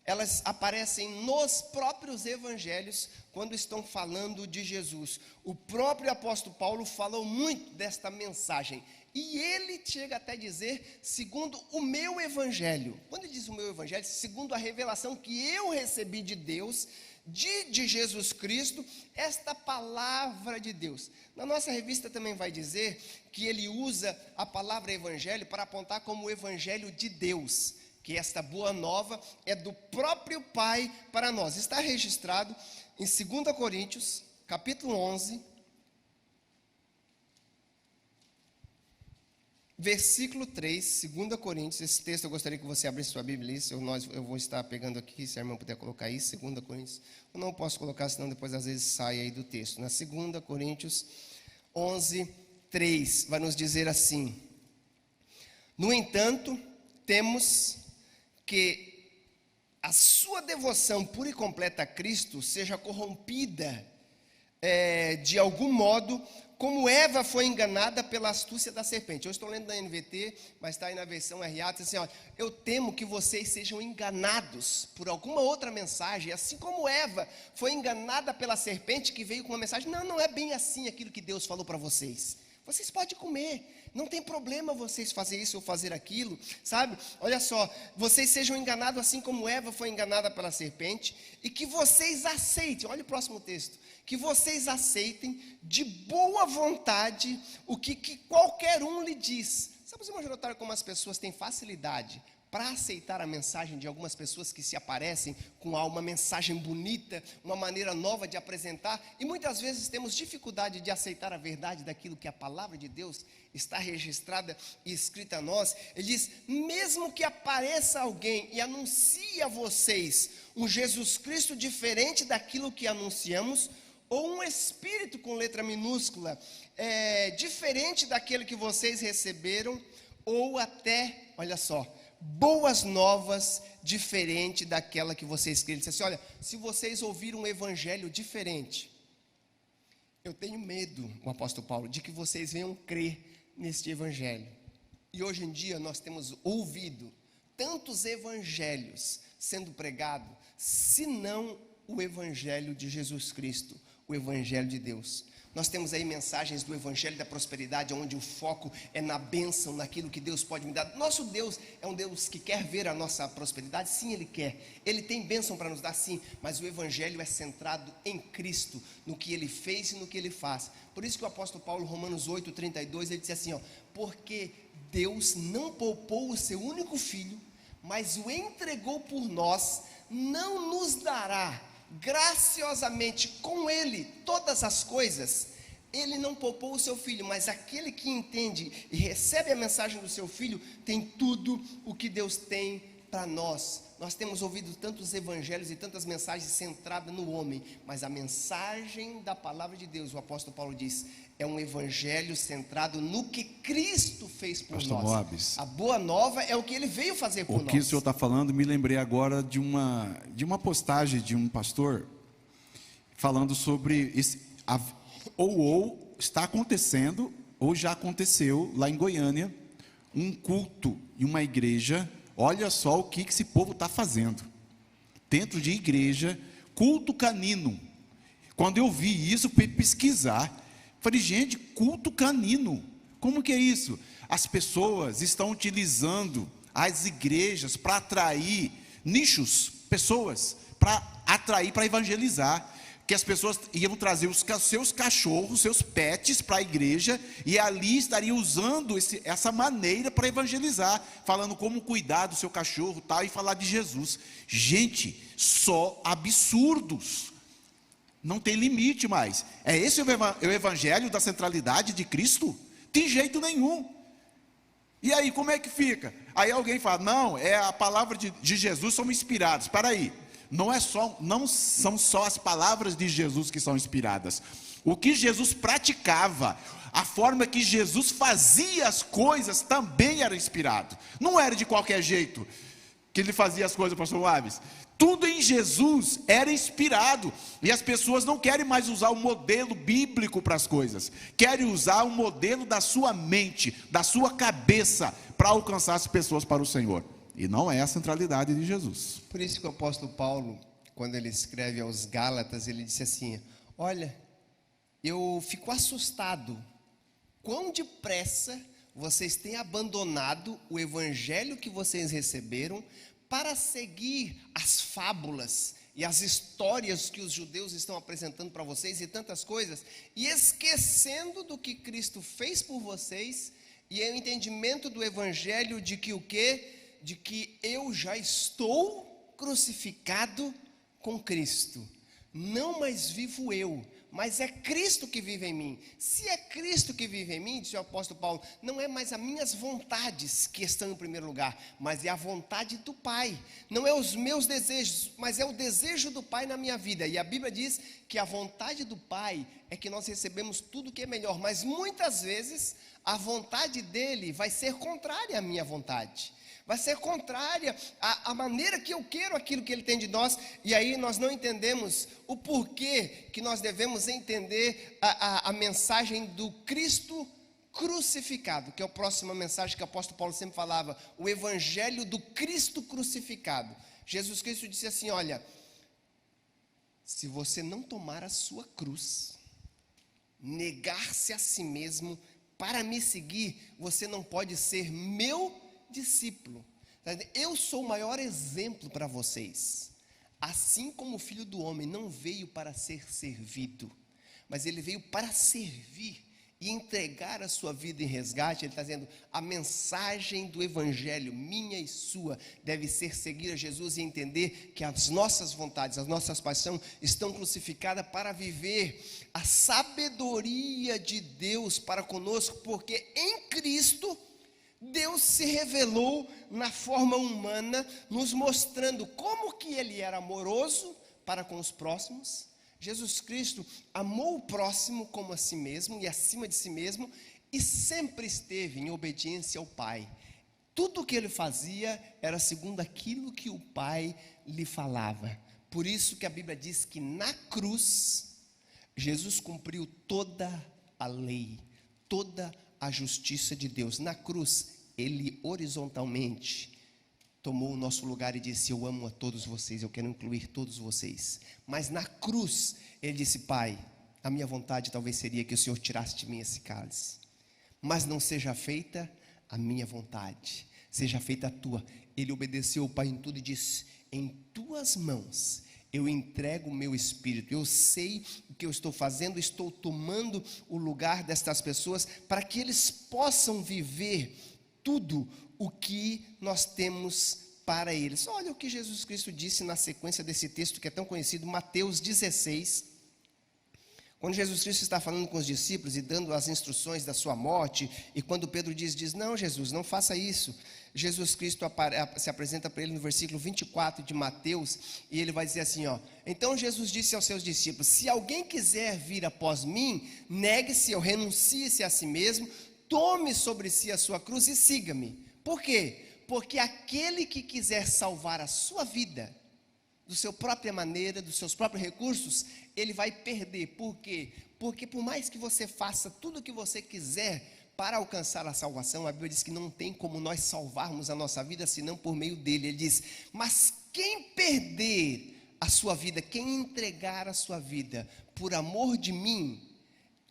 elas aparecem nos próprios evangelhos, quando estão falando de Jesus. O próprio apóstolo Paulo falou muito desta mensagem. E ele chega até a dizer, segundo o meu evangelho. Quando ele diz o meu evangelho, segundo a revelação que eu recebi de Deus, de Jesus Cristo, esta palavra de Deus. Na nossa revista também vai dizer que ele usa a palavra evangelho para apontar como o evangelho de Deus, que esta boa nova é do próprio Pai para nós. Está registrado em 2 Coríntios, capítulo 11, versículo 3, 2 Coríntios, esse texto eu gostaria que você abrisse sua Bíblia, eu vou estar pegando aqui, se a irmã puder colocar aí, 2 Coríntios, eu não posso colocar, senão depois às vezes sai aí do texto, na 2 Coríntios 11, 3, vai nos dizer assim, no entanto, temos que a sua devoção pura e completa a Cristo seja corrompida, de algum modo, como Eva foi enganada pela astúcia da serpente. Eu estou lendo na NVT, mas está aí na versão RA, diz assim, ó, eu temo que vocês sejam enganados por alguma outra mensagem, assim como Eva foi enganada pela serpente que veio com uma mensagem, não é bem assim aquilo que Deus falou para vocês. Vocês podem comer, não tem problema vocês fazer isso ou fazer aquilo, sabe? Olha só, vocês sejam enganados assim como Eva foi enganada pela serpente, e que vocês aceitem, olha o próximo texto, que vocês aceitem de boa vontade o que qualquer um lhe diz. Sabe, os irmãos já notaram como as pessoas têm facilidade para aceitar a mensagem de algumas pessoas que se aparecem com uma mensagem bonita, uma maneira nova de apresentar, e muitas vezes temos dificuldade de aceitar a verdade daquilo que a palavra de Deus está registrada e escrita a nós. Ele diz, mesmo que apareça alguém e anuncie a vocês um Jesus Cristo diferente daquilo que anunciamos, ou um espírito com letra minúscula, diferente daquele que vocês receberam, ou até, olha só, boas novas diferente daquela que vocês creem. Ele disse assim: olha, se vocês ouviram um evangelho diferente, eu tenho medo, o apóstolo Paulo, de que vocês venham crer neste evangelho. E hoje em dia nós temos ouvido tantos evangelhos sendo pregados, se não o evangelho de Jesus Cristo, o evangelho de Deus. Nós temos aí mensagens do evangelho da prosperidade, onde o foco é na bênção, naquilo que Deus pode me dar. Nosso Deus é um Deus que quer ver a nossa prosperidade, sim, Ele quer. Ele tem bênção para nos dar, sim, mas o evangelho é centrado em Cristo, no que Ele fez e no que Ele faz. Por isso que o apóstolo Paulo, Romanos 8:32, ele diz assim, ó: porque Deus não poupou o seu único filho, mas o entregou por nós, não nos dará graciosamente com Ele todas as coisas? Ele não poupou o seu filho, mas aquele que entende e recebe a mensagem do seu filho, tem tudo o que Deus tem para nós. Nós temos ouvido tantos evangelhos e tantas mensagens centradas no homem, mas a mensagem da palavra de Deus, o apóstolo Paulo diz, é um evangelho centrado no que Cristo fez por Pastor nós. Moabes, A boa nova é o que Ele veio fazer por nós. o que o senhor está falando, me lembrei agora de uma postagem de um pastor falando sobre ou está acontecendo, ou já aconteceu lá em Goiânia, um culto em uma igreja. Olha só o que esse povo está fazendo dentro de igreja, culto canino. Quando eu vi isso, fui pesquisar, falei, gente, culto canino, como que é isso? As pessoas estão utilizando as igrejas para atrair nichos, pessoas, para atrair, para evangelizar, que as pessoas iam trazer os seus cachorros, seus pets para a igreja, e ali estariam usando essa maneira para evangelizar, falando como cuidar do seu cachorro, tal, e falar de Jesus. Gente, só absurdos, não tem limite mais. É esse o evangelho da centralidade de Cristo? Tem jeito nenhum. E aí, como é que fica? Aí alguém fala, não, é a palavra de Jesus, são inspirados. Para aí, não são só as palavras de Jesus que são inspiradas. O que Jesus praticava, a forma que Jesus fazia as coisas também era inspirado. Não era de qualquer jeito que ele fazia as coisas, pastor Moabes. Tudo em Jesus era inspirado. E as pessoas não querem mais usar o modelo bíblico para as coisas, querem usar o modelo da sua mente, da sua cabeça, para alcançar as pessoas para o Senhor. E não é a centralidade de Jesus. Por isso que o apóstolo Paulo, quando ele escreve aos Gálatas, ele disse assim, olha, eu fico assustado, quão depressa vocês têm abandonado o evangelho que vocês receberam para seguir as fábulas e as histórias que os judeus estão apresentando para vocês e tantas coisas, e esquecendo do que Cristo fez por vocês, e é o entendimento do evangelho de que o quê? De que eu já estou crucificado com Cristo, não mais vivo eu, mas é Cristo que vive em mim. Se é Cristo que vive em mim, disse o apóstolo Paulo, não é mais as minhas vontades que estão em primeiro lugar, mas é a vontade do Pai. Não é os meus desejos, mas é o desejo do Pai na minha vida. E a Bíblia diz que a vontade do Pai é que nós recebemos tudo que é melhor, mas muitas vezes a vontade dele vai ser contrária à minha vontade, vai ser contrária à maneira que eu quero aquilo que Ele tem de nós, e aí nós não entendemos o porquê que nós devemos entender a mensagem do Cristo crucificado, que é a próxima mensagem que o apóstolo Paulo sempre falava, o evangelho do Cristo crucificado. Jesus Cristo disse assim, olha, se você não tomar a sua cruz, negar-se a si mesmo, para me seguir, você não pode ser meu discípulo. Eu sou o maior exemplo para vocês. Assim como o Filho do Homem não veio para ser servido, mas ele veio para servir e entregar a sua vida em resgate. Ele está dizendo, a mensagem do evangelho, minha e sua, deve ser seguir a Jesus e entender que as nossas vontades, as nossas paixões estão crucificadas para viver a sabedoria de Deus para conosco, porque em Cristo Deus se revelou na forma humana, nos mostrando como que Ele era amoroso para com os próximos. Jesus Cristo amou o próximo como a si mesmo e acima de si mesmo, e sempre esteve em obediência ao Pai. Tudo o que ele fazia era segundo aquilo que o Pai lhe falava. Por isso que a Bíblia diz que na cruz, Jesus cumpriu toda a lei, toda a justiça de Deus. Na cruz, ele horizontalmente tomou o nosso lugar e disse: eu amo a todos vocês, eu quero incluir todos vocês. Mas na cruz, ele disse: Pai, a minha vontade talvez seria que o Senhor tirasse de mim esse cálice, mas não seja feita a minha vontade, seja feita a tua. Ele obedeceu ao Pai em tudo e disse: em tuas mãos eu entrego o meu espírito. Eu sei o que eu estou fazendo, estou tomando o lugar destas pessoas para que eles possam viver tudo o que nós temos para eles. Olha o que Jesus Cristo disse na sequência desse texto que é tão conhecido, Mateus 16. Quando Jesus Cristo está falando com os discípulos e dando as instruções da sua morte, e quando Pedro diz: não, Jesus, não faça isso. Jesus Cristo se apresenta para ele no versículo 24 de Mateus, e ele vai dizer assim, então Jesus disse aos seus discípulos: se alguém quiser vir após mim, negue-se ou renuncie-se a si mesmo, tome sobre si a sua cruz e siga-me. Por quê? Porque aquele que quiser salvar a sua vida, da sua própria maneira, dos seus próprios recursos, ele vai perder. Por quê? Porque por mais que você faça tudo o que você quiser para alcançar a salvação, a Bíblia diz que não tem como nós salvarmos a nossa vida senão por meio dele. Ele diz: mas quem perder a sua vida, quem entregar a sua vida por amor de mim,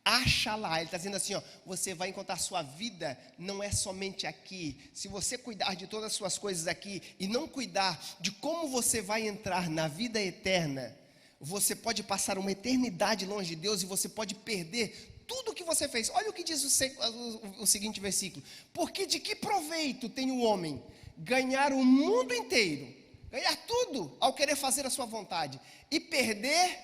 acha lá. Ele está dizendo assim, você vai encontrar sua vida, não é somente aqui. Se você cuidar de todas as suas coisas aqui e não cuidar de como você vai entrar na vida eterna, você pode passar uma eternidade longe de Deus e você pode perder tudo o que você fez. Olha o que diz o seguinte versículo: porque de que proveito tem o homem ganhar o mundo inteiro, ganhar tudo ao querer fazer a sua vontade e perder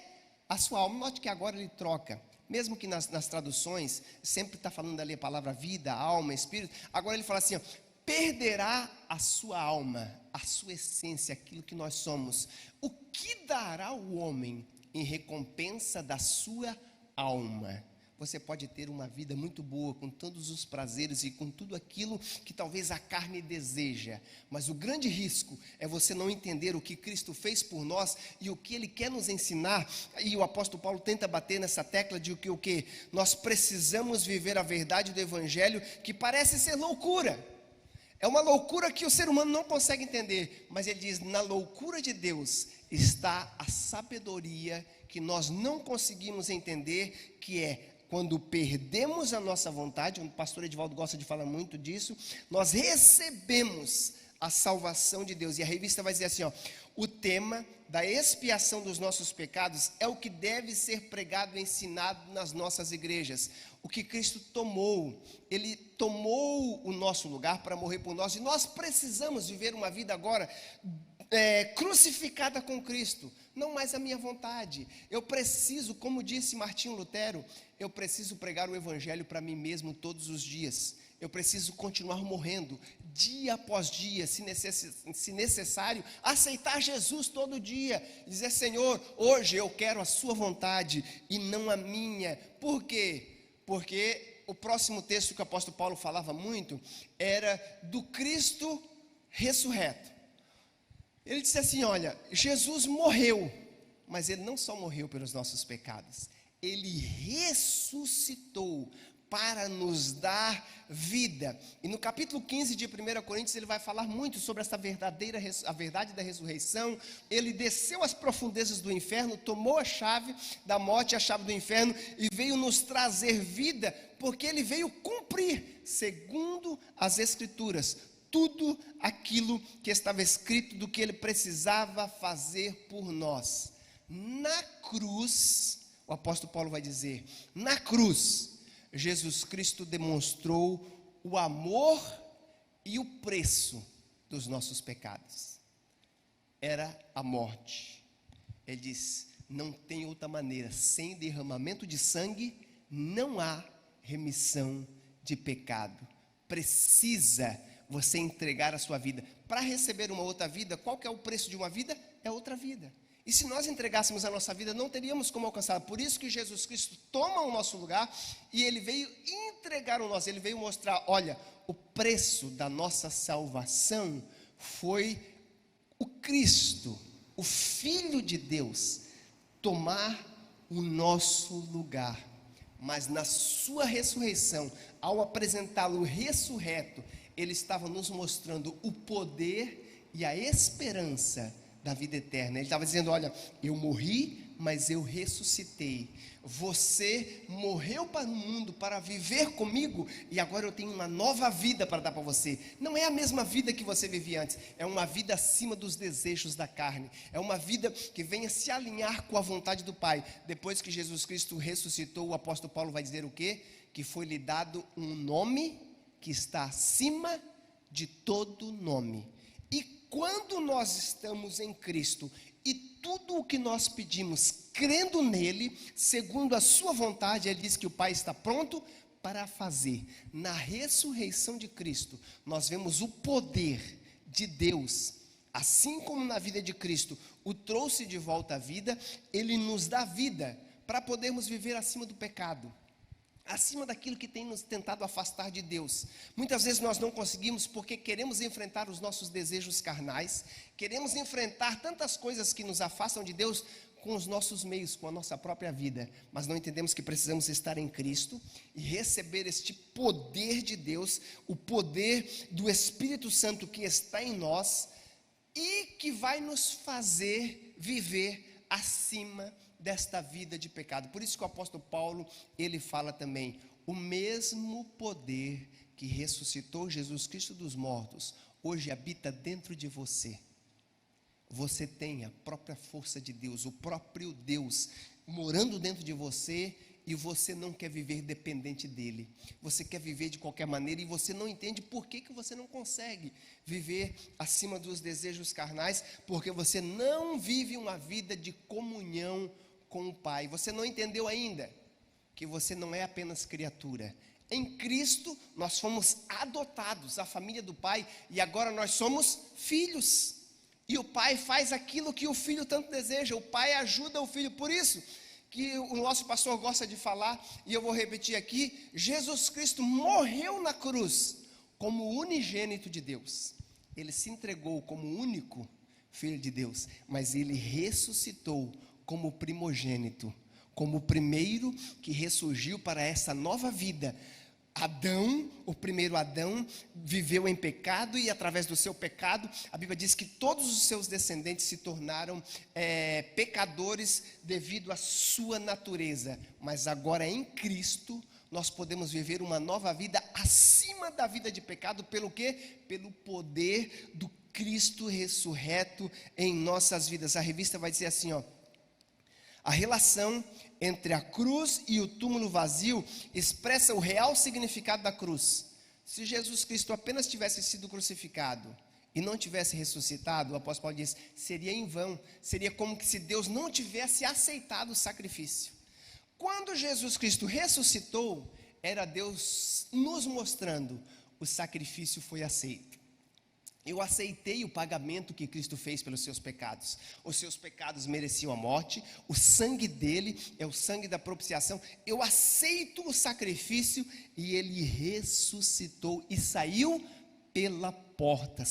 a sua alma? Note que agora ele troca. Mesmo que nas traduções sempre está falando ali a palavra vida, alma, espírito, agora ele fala assim, perderá a sua alma, a sua essência, aquilo que nós somos. O que dará o homem em recompensa da sua alma? Você pode ter uma vida muito boa, com todos os prazeres e com tudo aquilo que talvez a carne deseja, mas o grande risco é você não entender o que Cristo fez por nós e o que Ele quer nos ensinar. E o apóstolo Paulo tenta bater nessa tecla de que o que? Nós precisamos viver a verdade do Evangelho, que parece ser loucura. É uma loucura que o ser humano não consegue entender, mas ele diz: na loucura de Deus está a sabedoria que nós não conseguimos entender, que é quando perdemos a nossa vontade. O pastor Edivaldo gosta de falar muito disso. Nós recebemos a salvação de Deus. E a revista vai dizer assim, o tema da expiação dos nossos pecados é o que deve ser pregado e ensinado nas nossas igrejas. O que Cristo tomou, Ele tomou o nosso lugar para morrer por nós, e nós precisamos viver uma vida agora crucificada com Cristo. Não mais a minha vontade. Eu preciso, como disse Martinho Lutero, eu preciso pregar o Evangelho para mim mesmo todos os dias. Eu preciso continuar morrendo dia após dia, se necessário, aceitar Jesus todo dia, dizer: Senhor, hoje eu quero a sua vontade e não a minha. Por quê? Porque o próximo texto que o apóstolo Paulo falava muito era do Cristo ressurreto. Ele disse assim, olha, Jesus morreu, mas Ele não só morreu pelos nossos pecados, Ele ressuscitou para nos dar vida. E no capítulo 15 de 1 Coríntios, ele vai falar muito sobre essa a verdade da ressurreição. Ele desceu às profundezas do inferno, tomou a chave da morte, a chave do inferno, e veio nos trazer vida, porque Ele veio cumprir, segundo as Escrituras, tudo aquilo que estava escrito do que Ele precisava fazer por nós. Na cruz, o apóstolo Paulo vai dizer, na cruz, Jesus Cristo demonstrou o amor e o preço dos nossos pecados. Era a morte. Ele diz, não tem outra maneira, sem derramamento de sangue, não há remissão de pecado. Precisa você entregar a sua vida. Para receber uma outra vida, qual que é o preço de uma vida? É outra vida. E se nós entregássemos a nossa vida, não teríamos como alcançar. Por isso que Jesus Cristo toma o nosso lugar e Ele veio entregar o nosso. Ele veio mostrar, olha, o preço da nossa salvação foi o Cristo, o Filho de Deus, tomar o nosso lugar. Mas na sua ressurreição, ao apresentá-lo ressurreto, Ele estava nos mostrando o poder e a esperança da vida eterna. Ele estava dizendo, olha, eu morri, mas eu ressuscitei. Você morreu para o mundo, para viver comigo, e agora eu tenho uma nova vida para dar para você. Não é a mesma vida que você vivia antes, é uma vida acima dos desejos da carne, é uma vida que venha se alinhar com a vontade do Pai. Depois que Jesus Cristo ressuscitou, o apóstolo Paulo vai dizer o quê? Que foi-lhe dado um nome que está acima de todo nome. E quando nós estamos em Cristo e tudo o que nós pedimos, crendo nele, segundo a sua vontade, ele diz que o Pai está pronto para fazer. Na ressurreição de Cristo, nós vemos o poder de Deus, assim como na vida de Cristo o trouxe de volta à vida, ele nos dá vida para podermos viver acima do pecado, acima daquilo que tem nos tentado afastar de Deus. Muitas vezes nós não conseguimos porque queremos enfrentar os nossos desejos carnais, queremos enfrentar tantas coisas que nos afastam de Deus com os nossos meios, com a nossa própria vida, mas não entendemos que precisamos estar em Cristo e receber este poder de Deus, o poder do Espírito Santo que está em nós e que vai nos fazer viver acima desta vida de pecado. Por isso que o apóstolo Paulo, ele fala também, o mesmo poder que ressuscitou Jesus Cristo dos mortos, hoje habita dentro de você. Você tem a própria força de Deus, o próprio Deus morando dentro de você, e você não quer viver dependente dele, você quer viver de qualquer maneira, e você não entende por que você não consegue viver acima dos desejos carnais, porque você não vive uma vida de comunhão com o Pai. Você não entendeu ainda que você não é apenas criatura. Em Cristo nós fomos adotados à família do Pai, e agora nós somos filhos, e o Pai faz aquilo que o Filho tanto deseja, o Pai ajuda o Filho. Por isso que o nosso pastor gosta de falar, e eu vou repetir aqui, Jesus Cristo morreu na cruz como unigênito de Deus. Ele se entregou como único Filho de Deus, mas ele ressuscitou como primogênito, como o primeiro que ressurgiu para essa nova vida. Adão, o primeiro Adão, viveu em pecado, e através do seu pecado, a Bíblia diz que todos os seus descendentes se tornaram pecadores devido à sua natureza. Mas agora em Cristo, nós podemos viver uma nova vida acima da vida de pecado. Pelo quê? Pelo poder do Cristo ressurreto em nossas vidas. A revista vai dizer assim, ó: a relação entre a cruz e o túmulo vazio expressa o real significado da cruz. Se Jesus Cristo apenas tivesse sido crucificado e não tivesse ressuscitado, o apóstolo Paulo diz, seria em vão, seria como que se Deus não tivesse aceitado o sacrifício. Quando Jesus Cristo ressuscitou, era Deus nos mostrando, o sacrifício foi aceito. Eu aceitei o pagamento que Cristo fez pelos seus pecados. Os seus pecados mereciam a morte, o sangue dele é o sangue da propiciação. Eu aceito o sacrifício, e ele ressuscitou e saiu pela porta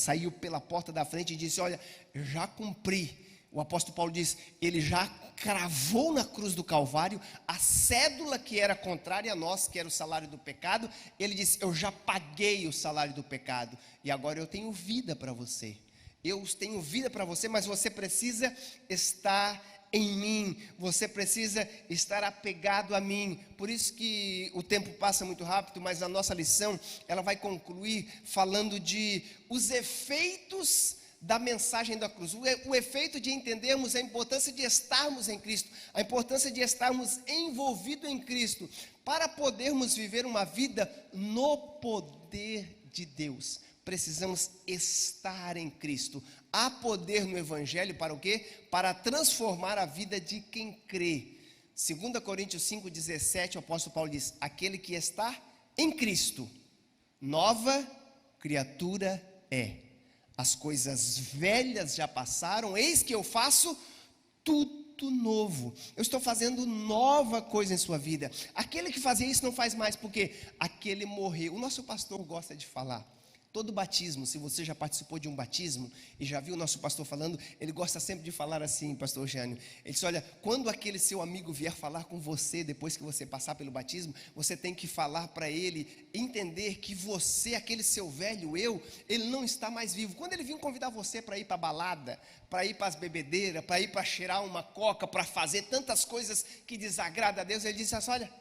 da frente e disse, olha, eu já cumpri. O apóstolo Paulo diz, ele já cravou na cruz do Calvário a cédula que era contrária a nós, que era o salário do pecado. Ele disse, eu já paguei o salário do pecado, e agora eu tenho vida para você. Eu tenho vida para você, mas você precisa estar em mim, você precisa estar apegado a mim. Por isso que o tempo passa muito rápido, mas a nossa lição, ela vai concluir falando de os efeitos da mensagem da cruz, o efeito de entendermos a importância de estarmos em Cristo, a importância de estarmos envolvidos em Cristo, para podermos viver uma vida no poder de Deus. Precisamos estar em Cristo. Há poder no Evangelho para o quê? Para transformar a vida de quem crê. 2 Coríntios 5,17, o apóstolo Paulo diz, aquele que está em Cristo, nova criatura é. As coisas velhas já passaram, eis que eu faço tudo novo. Eu estou fazendo nova coisa em sua vida. Aquele que fazia isso não faz mais, porque aquele morreu. O nosso pastor gosta de falar. Todo batismo, se você já participou de um batismo e já viu o nosso pastor falando, ele gosta sempre de falar assim, pastor Jânio. Ele diz, olha, quando aquele seu amigo vier falar com você, depois que você passar pelo batismo, você tem que falar para ele, entender que você, aquele seu velho eu, ele não está mais vivo. Quando ele vir convidar você para ir para a balada, para ir para as bebedeiras, para ir para cheirar uma coca, para fazer tantas coisas que desagradam a Deus, ele diz assim, olha,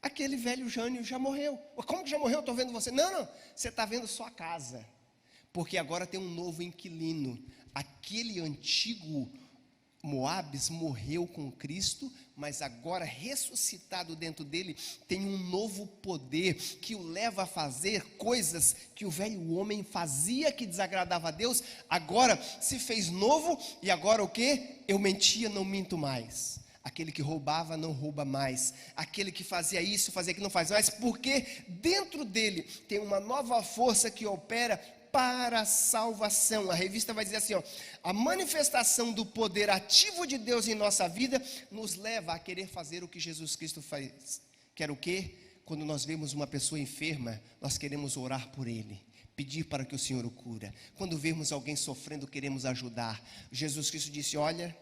aquele velho Jânio já morreu. Como que já morreu? Estou vendo você. Não, você está vendo sua casa. Porque agora tem um novo inquilino. Aquele antigo Moabes morreu com Cristo, mas agora ressuscitado dentro dele, tem um novo poder que o leva a fazer coisas que o velho homem fazia que desagradava a Deus. Agora se fez novo e agora o quê? Eu mentia, não minto mais. Aquele que roubava não rouba mais. Aquele que fazia isso, fazia aquilo, não faz mais. Porque dentro dele tem uma nova força que opera para a salvação. A revista vai dizer assim, ó, a manifestação do poder ativo de Deus em nossa vida nos leva a querer fazer o que Jesus Cristo faz. Que era o quê? Quando nós vemos uma pessoa enferma, nós queremos orar por ele, pedir para que o Senhor o cura. Quando vemos alguém sofrendo, queremos ajudar. Jesus Cristo disse, olha,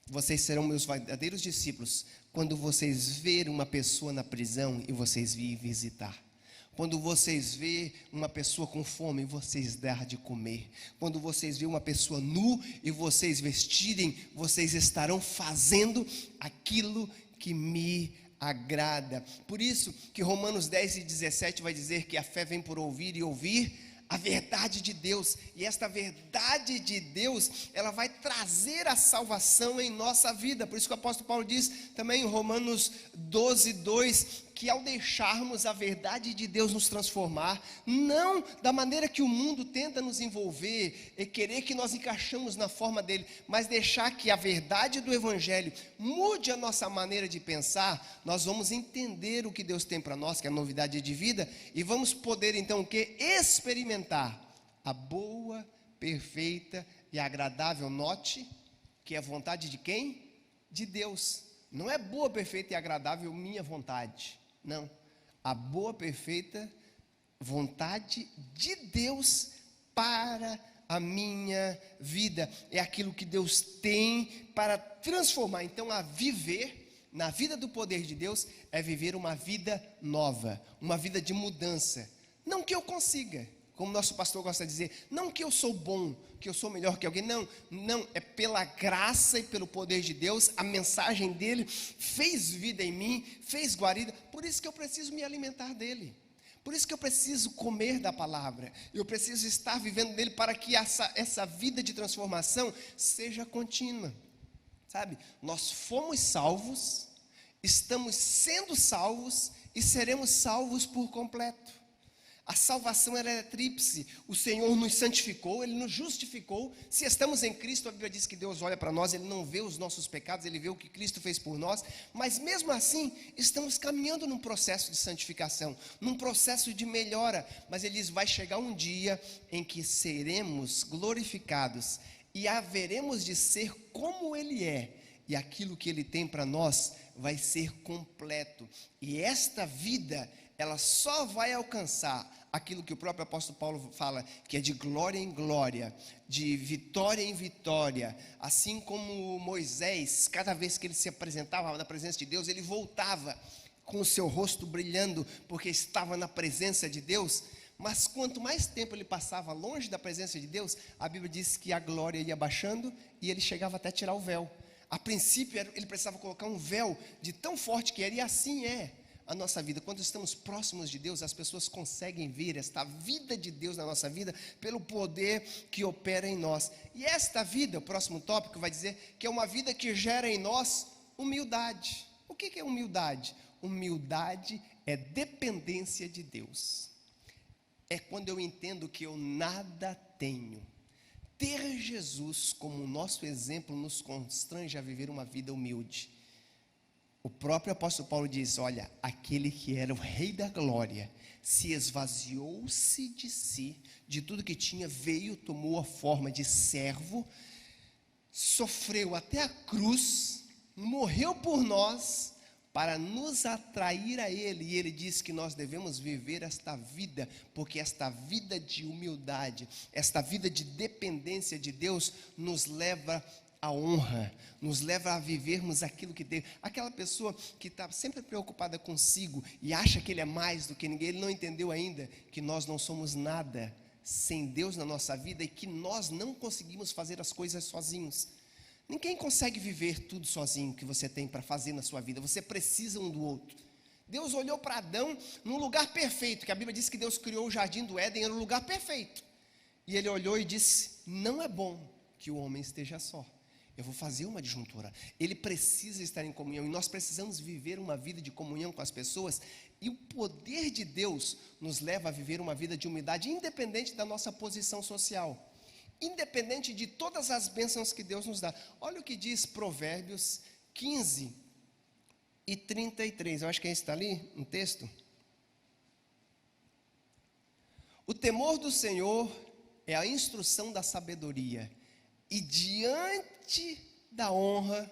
vocês serão meus verdadeiros discípulos quando vocês verem uma pessoa na prisão e vocês virem visitar. Quando vocês verem uma pessoa com fome e vocês dar de comer. Quando vocês verem uma pessoa nu e vocês vestirem, vocês estarão fazendo aquilo que me agrada. Por isso que Romanos 10:17 vai dizer que a fé vem por ouvir e ouvir a verdade de Deus, e esta verdade de Deus, ela vai trazer a salvação em nossa vida. Por isso que o apóstolo Paulo diz também em Romanos 12:2, que ao deixarmos a verdade de Deus nos transformar, não da maneira que o mundo tenta nos envolver, e querer que nós encaixamos na forma dele, mas deixar que a verdade do evangelho mude a nossa maneira de pensar, nós vamos entender o que Deus tem para nós, que é a novidade de vida, e vamos poder então o que? Experimentar a boa, perfeita e agradável, note, que é a vontade de quem? De Deus. Não é boa, perfeita e agradável minha vontade. Não, a boa, perfeita vontade de Deus para a minha vida, é aquilo que Deus tem para transformar. Então, a viver na vida do poder de Deus é viver uma vida nova, uma vida de mudança. Não que eu consiga, como nosso pastor gosta de dizer, não que eu sou bom, que eu sou melhor que alguém, não, é pela graça e pelo poder de Deus, a mensagem dele fez vida em mim, fez guarida, por isso que eu preciso me alimentar dele, por isso que eu preciso comer da palavra, eu preciso estar vivendo dele para que essa vida de transformação seja contínua, sabe? Nós fomos salvos, estamos sendo salvos e seremos salvos por completo. A salvação era tríplice, o Senhor nos santificou, Ele nos justificou. Se estamos em Cristo, a Bíblia diz que Deus olha para nós, Ele não vê os nossos pecados, Ele vê o que Cristo fez por nós. Mas mesmo assim, estamos caminhando num processo de santificação, num processo de melhora. Mas Ele diz, vai chegar um dia em que seremos glorificados e haveremos de ser como Ele é. E aquilo que Ele tem para nós vai ser completo. E esta vida, ela só vai alcançar aquilo que o próprio apóstolo Paulo fala, que é de glória em glória, de vitória em vitória. Assim como Moisés, cada vez que ele se apresentava na presença de Deus, ele voltava com o seu rosto brilhando, porque estava na presença de Deus. Mas quanto mais tempo ele passava longe da presença de Deus, a Bíblia diz que a glória ia baixando e ele chegava até a tirar o véu. A princípio ele precisava colocar um véu de tão forte que era, e assim é a nossa vida. Quando estamos próximos de Deus, as pessoas conseguem ver esta vida de Deus na nossa vida, pelo poder que opera em nós. E esta vida, o próximo tópico vai dizer que é uma vida que gera em nós humildade. O que é humildade? Humildade é dependência de Deus. É quando eu entendo que eu nada tenho. Ter Jesus como nosso exemplo nos constrange a viver uma vida humilde. O próprio apóstolo Paulo diz, olha, aquele que era o rei da glória, se esvaziou-se de si, de tudo que tinha, veio, tomou a forma de servo, sofreu até a cruz, morreu por nós, para nos atrair a Ele, e Ele diz que nós devemos viver esta vida, porque esta vida de humildade, esta vida de dependência de Deus, nos leva à honra, nos leva a vivermos aquilo que Deus. Aquela pessoa que está sempre preocupada consigo, e acha que ele é mais do que ninguém, ele não entendeu ainda, que nós não somos nada, sem Deus na nossa vida, e que nós não conseguimos fazer as coisas sozinhos. Ninguém consegue viver tudo sozinho que você tem para fazer na sua vida. Você precisa um do outro. Deus olhou para Adão num lugar perfeito, que a Bíblia diz que Deus criou o jardim do Éden, era um lugar perfeito. E Ele olhou e disse: não é bom que o homem esteja só. Eu vou fazer uma adjuntura. Ele precisa estar em comunhão, e nós precisamos viver uma vida de comunhão com as pessoas. E o poder de Deus nos leva a viver uma vida de humildade, independente da nossa posição social, independente de todas as bênçãos que Deus nos dá. Olha o que diz Provérbios 15 e 33. Eu acho que esse está ali no texto. O temor do Senhor é a instrução da sabedoria, e diante da honra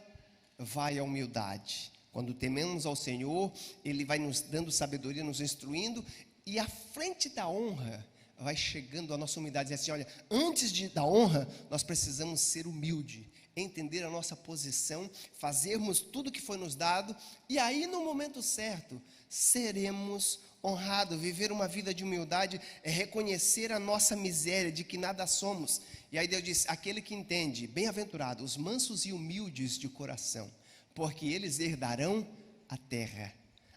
vai a humildade. Quando tememos ao Senhor, Ele vai nos dando sabedoria, nos instruindo, e à frente da honra vai chegando a nossa humildade, dizer assim: olha, antes da honra, nós precisamos ser humilde, entender a nossa posição, fazermos tudo que foi nos dado, e aí no momento certo, seremos honrados. Viver uma vida de humildade é reconhecer a nossa miséria, de que nada somos. E aí Deus diz: aquele que entende, bem-aventurado os mansos e humildes de coração, porque eles herdarão a terra.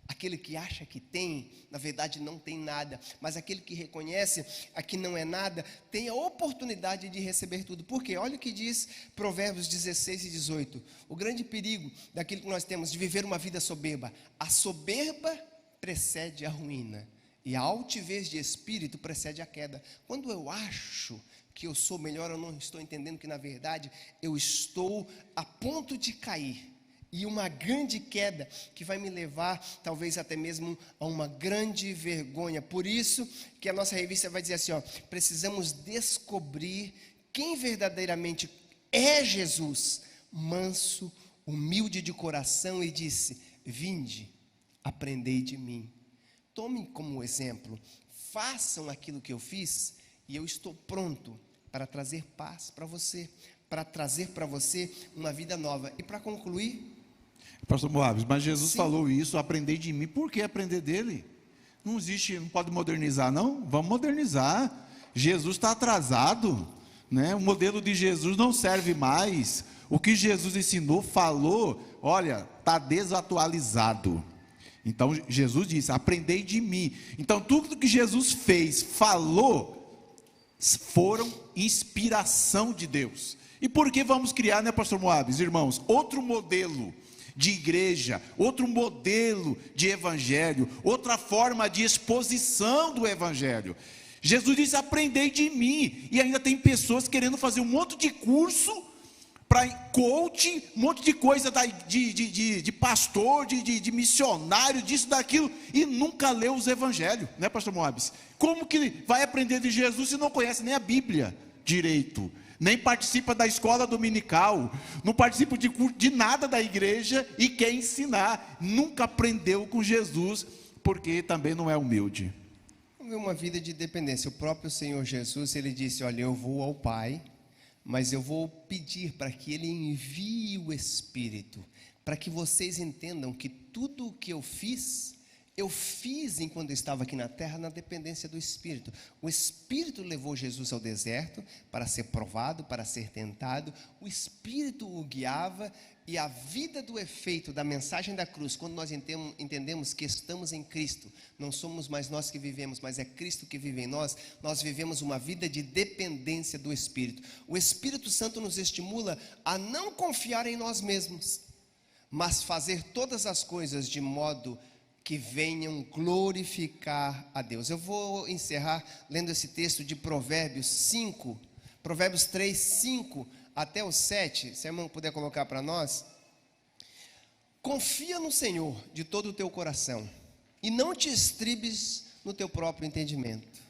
Aquele que acha que tem, na verdade não tem nada, mas aquele que reconhece a que não é nada, tem a oportunidade de receber tudo. Porque olha o que diz Provérbios 16 e 18, o grande perigo daquilo que nós temos de viver uma vida soberba: a soberba precede a ruína, e a altivez de espírito precede a queda. Quando eu acho que eu sou melhor, eu não estou entendendo que na verdade eu estou a ponto de cair, e uma grande queda que vai me levar talvez até mesmo a uma grande vergonha. Por isso que a nossa revista vai dizer assim, ó: precisamos descobrir quem verdadeiramente é Jesus, manso, humilde de coração, e disse: vinde, aprendei de mim. Tomem como exemplo, façam aquilo que eu fiz, e eu estou pronto para trazer paz para você, para trazer para você uma vida nova. E para concluir, Pastor Moabes, mas Jesus Sim. falou isso: aprender de mim. Por que aprender dele? Não existe, não pode modernizar, não? Vamos modernizar. Jesus está atrasado, né? O modelo de Jesus não serve mais. O que Jesus ensinou, falou, olha, está desatualizado. Então Jesus disse: aprendei de mim. Então tudo que Jesus fez, falou, foram inspiração de Deus. E por que vamos criar, né, Pastor Moabes, irmãos, outro modelo de igreja, outro modelo de evangelho, outra forma de exposição do evangelho? Jesus disse: aprendei de mim. E ainda tem pessoas querendo fazer um monte de curso para coach, um monte de coisa de pastor, de missionário, disso, daquilo, e nunca leu os evangelhos, né, Pastor Moabes? Como que vai aprender de Jesus se não conhece nem a Bíblia direito, nem participa da escola dominical, não participa de nada da igreja e quer ensinar? Nunca aprendeu com Jesus, porque também não é humilde. vamos ver uma vida de dependência. O próprio Senhor Jesus, Ele disse: olha, eu vou ao Pai, mas eu vou pedir para que Ele envie o Espírito, para que vocês entendam que tudo o que eu fiz enquanto eu estava aqui na terra, na dependência do Espírito. O Espírito levou Jesus ao deserto para ser provado, para ser tentado. O Espírito o guiava, e a vida do efeito da mensagem da cruz, quando nós entendemos que estamos em Cristo, não somos mais nós que vivemos, mas é Cristo que vive em nós, nós vivemos uma vida de dependência do Espírito. O Espírito Santo nos estimula a não confiar em nós mesmos, mas fazer todas as coisas de modo que venham glorificar a Deus. Eu vou encerrar lendo esse texto de Provérbios 5, Provérbios 3, 5 até o 7, se a irmã puder colocar para nós. Confia no Senhor de todo o teu coração, e não te estribes no teu próprio entendimento.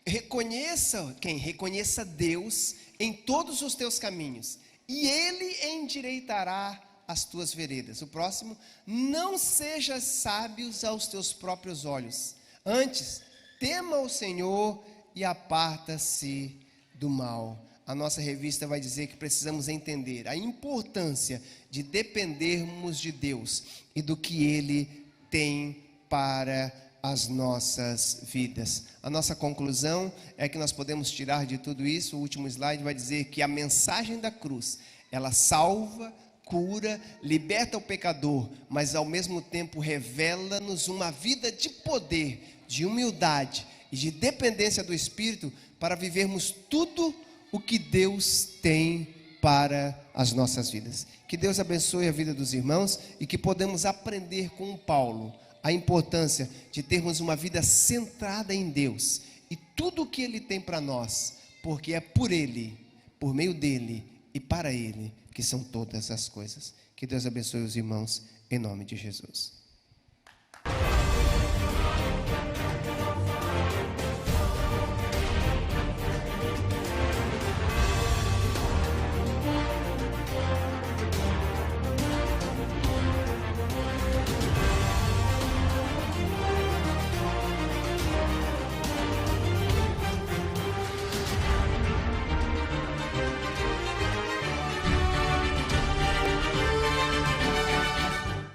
Reconheça quem? Reconheça Deus em todos os teus caminhos, e Ele endireitará as tuas veredas. O próximo, não sejas sábios aos teus próprios olhos, antes, tema o Senhor e aparta-se do mal. A nossa revista vai dizer que precisamos entender a importância de dependermos de Deus e do que Ele tem para as nossas vidas. A nossa conclusão é que nós podemos tirar de tudo isso, o último slide vai dizer que a mensagem da cruz, ela salva, cura, liberta o pecador, mas ao mesmo tempo revela-nos uma vida de poder, de humildade e de dependência do Espírito para vivermos tudo o que Deus tem para as nossas vidas. Que Deus abençoe a vida dos irmãos e que podemos aprender com Paulo a importância de termos uma vida centrada em Deus e tudo o que Ele tem para nós, porque é por Ele, por meio dEle e para Ele que são todas as coisas. Que Deus abençoe os irmãos em nome de Jesus.